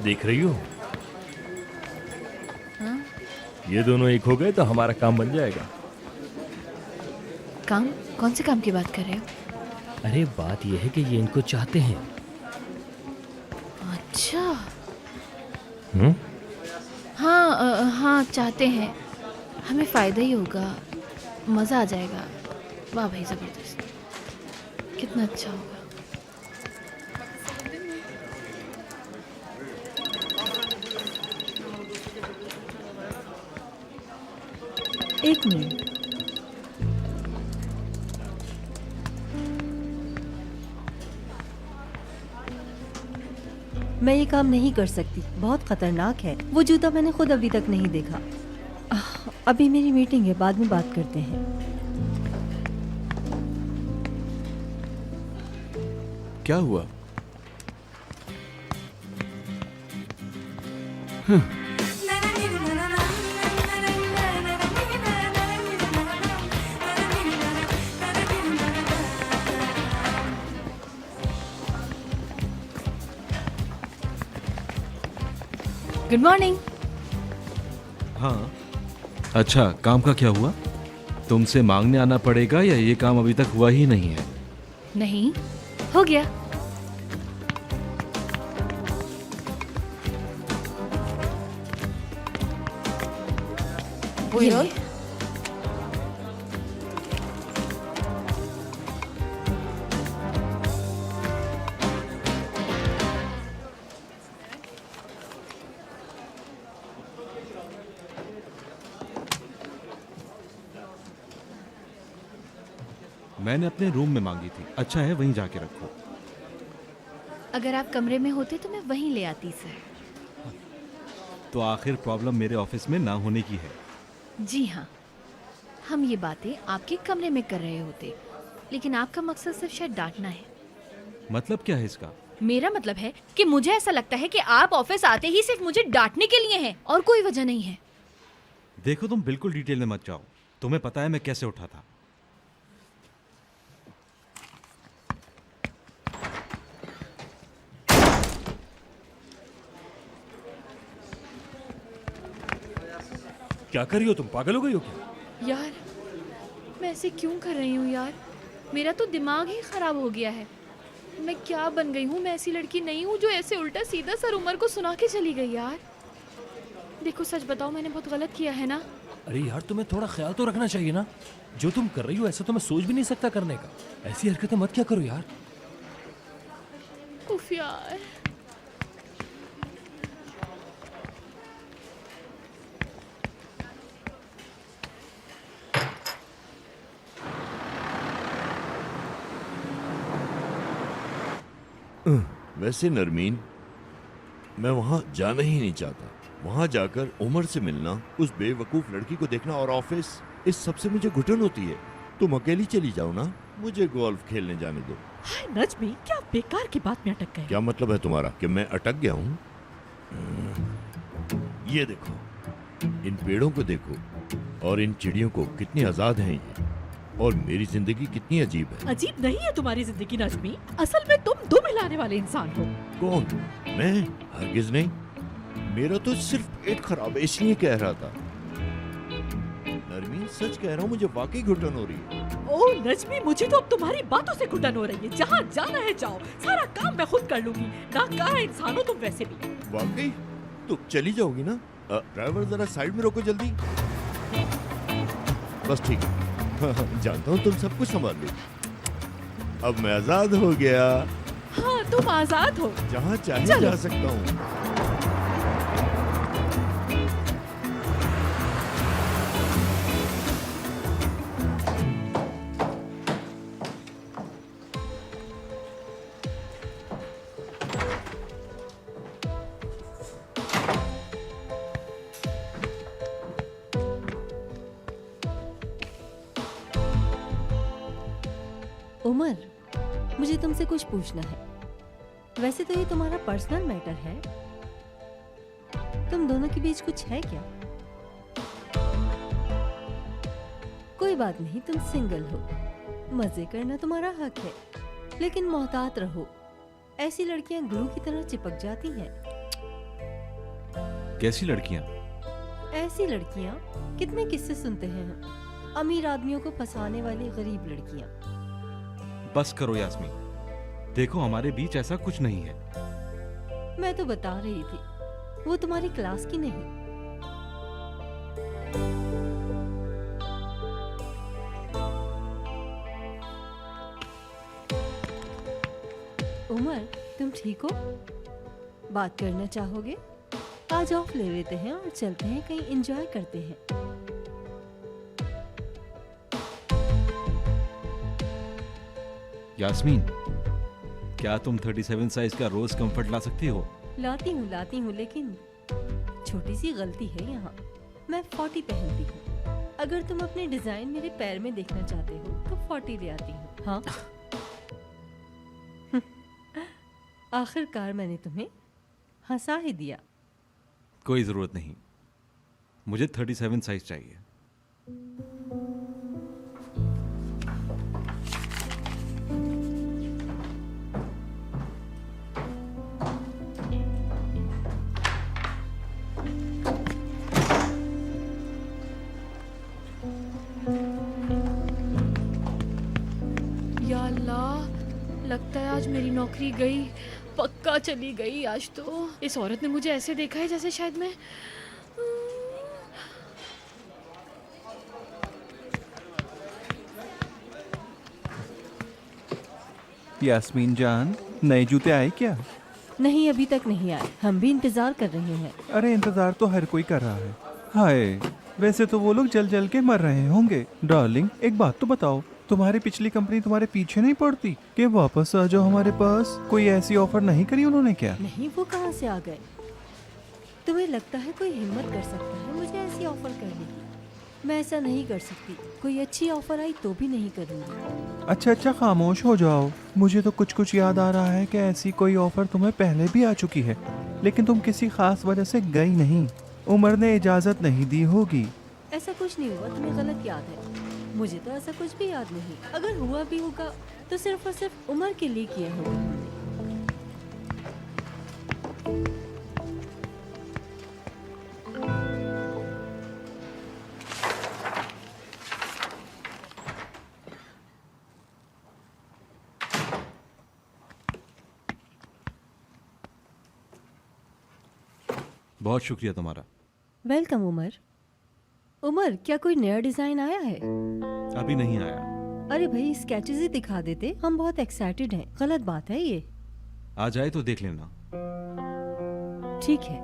देख रही हो? हाँ? ये दोनों एक हो गए तो हमारा काम बन जाएगा। काम? कौन से काम की बात कर रहे हो? अरे बात यह है कि ये इनको चाहते हैं। अच्छा। हम्म? हाँ चाहते हैं, हमें फायदा ही होगा, मजा आ जाएगा। वाह भाई, जबरदस्त, कितना अच्छा होगा। एक मिनट, मैं ये काम नहीं कर सकती, बहुत खतरनाक है। वो जूता मैंने खुद अभी तक नहीं देखा। अभी मेरी मीटिंग है, बाद में बात करते हैं। क्या हुआ? Good morning. हाँ अच्छा, काम का क्या हुआ? तुमसे मांगने आना पड़ेगा या ये काम अभी तक हुआ ही नहीं है? नहीं, हो गया। ये मैंने अपने रूम में मांगी थी। अच्छा है, वहीं जाके रखो। अगर आप कमरे में होते तो मैं वहीं ले आती सर। तो आखिर प्रॉब्लम मेरे ऑफिस में ना होने की है। जी हाँ, हम ये बातें आपके कमरे में कर रहे होते, लेकिन आपका मकसद सिर्फ शायद डांटना है। मतलब क्या है इसका? मेरा मतलब है कि मुझे ऐसा लगता है कि आप ऑफिस आते ही सिर्फ मुझे डांटने के लिए हैं और कोई वजह नहीं है। देखो, तुम बिल्कुल डिटेल में मत जाओ। तुम्हें पता है मैं कैसे उठा था। क्या कर रही हो तुम? पागल हो गई हो क्या? यार, मैं ऐसे क्यों कर रही हूँ यार? मेरा तो दिमाग ही खराब हो गया है। मैं क्या बन गई हूँ? मैं ऐसी लड़की नहीं हूँ जो ऐसे उल्टा सीधा सर उमर को सुना के चली गई यार। देखो सच बताओ, मैंने बहुत गलत किया है ना? अरे यार, तुम्हें थोड़ा ख्याल तो रखना चाहिए ना। जो तुम कर रही हो ऐसा तो मैं सोच भी नहीं सकता करने का। ऐसी हरकतें मत क्या करो यार। उफ यार। वैसे नरमीन, मैं वहां जाना ही नहीं चाहता। वहां जाकर उमर से मिलना, उस बेवकूफ लड़की को देखना और ऑफिस, इस सब से मुझे घुटन होती है। तुम अकेली चली जाओ ना, मुझे गोल्फ खेलने जाने दो। हाय नजमी, क्या बेकार की बात में अटक गए। क्या मतलब है तुम्हारा कि मैं अटक गया हूँ? ये देखो, इन पेड़ों को देखो और इन चिड़ियों को, कितनी आजाद हैं ये। और मेरी जिंदगी कितनी अजीब है। अजीब नहीं है तुम्हारी जिंदगी नजमी, असल में तुम दो मिलाने वाले इंसान हो। कौन? मैं? हरगिज नहीं। मेरा तो सिर्फ पेट खराब है, इसलिए कह रहा था। नरमीन, सच कह रहा हूँ, मुझे वाकई घुटन हो रही है। ओ नजमी, मुझे तो अब तुम्हारी बातों से घुटन हो रही है। जहाँ जाना है जाओ, सारा काम मैं खुद कर लूंगी। नाकारा इंसान हो तुम वैसे भी। वाकई? तो चली जाओगी ना? ड्राइवर जरा साइड में रोको जल्दी। बस ठीक है। जानता हूँ तुम सब कुछ संभाल लो। अब मैं आजाद हो गया। हाँ, तुम आजाद हो, जहाँ चाहे चलो। जा सकता हूँ। उमर, मुझे तुमसे कुछ पूछना है। वैसे तो ये तुम्हारा पर्सनल मैटर है। तुम दोनों के बीच कुछ है क्या? कोई बात नहीं, तुम सिंगल हो, मजे करना तुम्हारा हक है, लेकिन मोहतात रहो। ऐसी लड़कियां ग्लू की तरह चिपक जाती हैं। कैसी लड़कियां? ऐसी लड़कियां कितने किस्से सुनते हैं हम। अमीर आदमियों को फंसाने वाली गरीब लड़कियां। बस करो यास्मीन, देखो हमारे बीच ऐसा कुछ नहीं है। मैं तो बता रही थी, वो तुम्हारी क्लास की नहीं। उमर, तुम ठीक हो? बात करना चाहोगे? आज ऑफ ले लेते हैं और चलते हैं कहीं एंजॉय करते हैं। यास्मीन, क्या तुम 37 साइज का रोज कंफर्ट ला सकती हो? लाती हूँ, लेकिन छोटी सी गलती है यहाँ। मैं 40 पहनती हूँ। अगर तुम अपने डिजाइन मेरे पैर में देखना चाहते हो तो 40 ले आती हूँ। हाँ। आखिरकार मैंने तुम्हें हंसा ही दिया। कोई जरूरत नहीं, मुझे 37 साइज चाहिए। लगता है आज मेरी नौकरी गई, पक्का चली गई आज तो। इस औरत ने मुझे ऐसे देखा है जैसे शायद मैं यास्मीन जान, नए जूते आए क्या? नहीं, अभी तक नहीं आए। हम भी इंतजार कर रहे हैं। अरे इंतजार तो हर कोई कर रहा है। हाय, वैसे तो वो लोग जल जल के मर रहे होंगे। डार्लिंग, एक बात तो बताओ, तुम्हारी पिछली कंपनी तुम्हारे पीछे नहीं पड़ती कि वापस आ जाओ हमारे पास? कोई ऐसी ऑफर नहीं करी उन्होंने क्या? नहीं, वो कहाँ से आ गए? तुम्हें लगता है कोई हिम्मत कर सकता है मुझे ऐसी ऑफर करने की? मैं ऐसा नहीं कर सकती। कोई अच्छी ऑफर आई तो भी नहीं करूँगी। अच्छा, खामोश हो जाओ। मुझे तो कुछ याद आ रहा है कि ऐसी कोई ऑफर तुम्हें पहले भी आ चुकी है, लेकिन तुम किसी खास वजह से गई नहीं। उमर ने इजाजत नहीं दी होगी। ऐसा कुछ नहीं हुआ, तुम्हें गलत याद है। मुझे तो ऐसा कुछ भी याद नहीं। अगर हुआ भी होगा तो सिर्फ और सिर्फ उमर के लिए किया होगा हमने। बहुत शुक्रिया तुम्हारा। वेलकम उमर। उमर, क्या कोई नया डिजाइन आया है? अभी नहीं आया। अरे भाई, स्केचेस ही दिखा देते, हम बहुत एक्साइटेड हैं। गलत बात है ये। आ जाए तो देख लेना। ठीक है।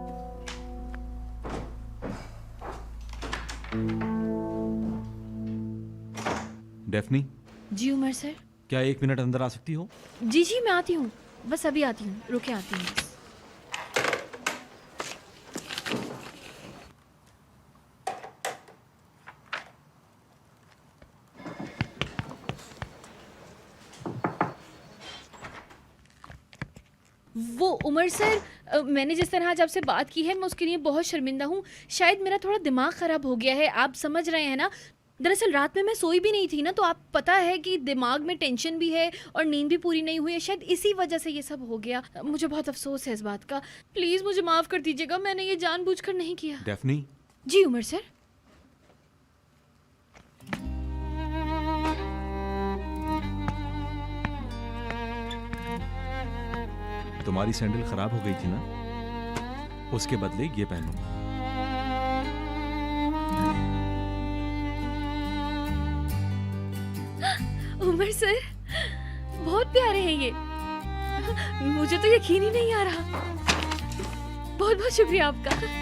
डेफनी। जी उमर सर। क्या 1 मिनट अंदर आ सकती हो? जी जी, मैं आती हूँ, बस अभी आती हूँ, रुके आती हूँ बस। वो उमर सर, मैंने जिस तरह आज आपसे बात की है मैं उसके लिए बहुत शर्मिंदा हूँ। शायद मेरा थोड़ा दिमाग ख़राब हो गया है, आप समझ रहे हैं ना। दरअसल रात में मैं सोई भी नहीं थी ना, तो आप पता है कि दिमाग में टेंशन भी है और नींद भी पूरी नहीं हुई है। शायद इसी वजह से ये सब हो गया। मुझे बहुत अफसोस है इस बात का। प्लीज़ मुझे माफ़ कर दीजिएगा, मैंने ये जानबूझकर नहीं किया। डेफनी। जी उमर सर। तुम्हारी सैंडल खराब हो गई थी ना, उसके बदले ये पहनो। उमर सर, बहुत प्यारे हैं ये। मुझे तो यकीन ही नहीं आ रहा। बहुत बहुत शुक्रिया आपका।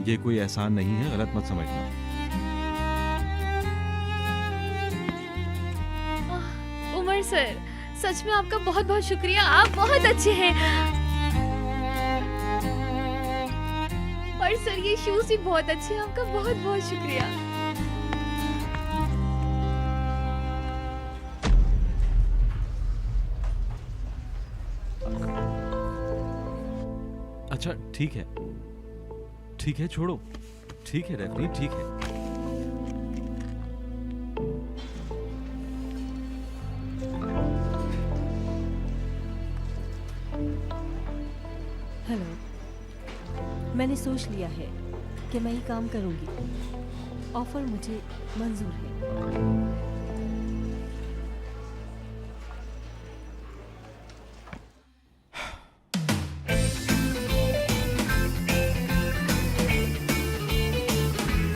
ये कोई एहसान नहीं है, गलत मत समझना। उमर सर, सच में आपका बहुत बहुत शुक्रिया, आप बहुत अच्छे हैं। और सर ये शूज भी बहुत अच्छे हैं, आपका बहुत बहुत शुक्रिया। अच्छा ठीक है, ठीक है, छोड़ो। ठीक है डेफनी, ठीक है। हेलो, मैंने सोच लिया है कि मैं ये काम करूंगी। ऑफर मुझे मंजूर है।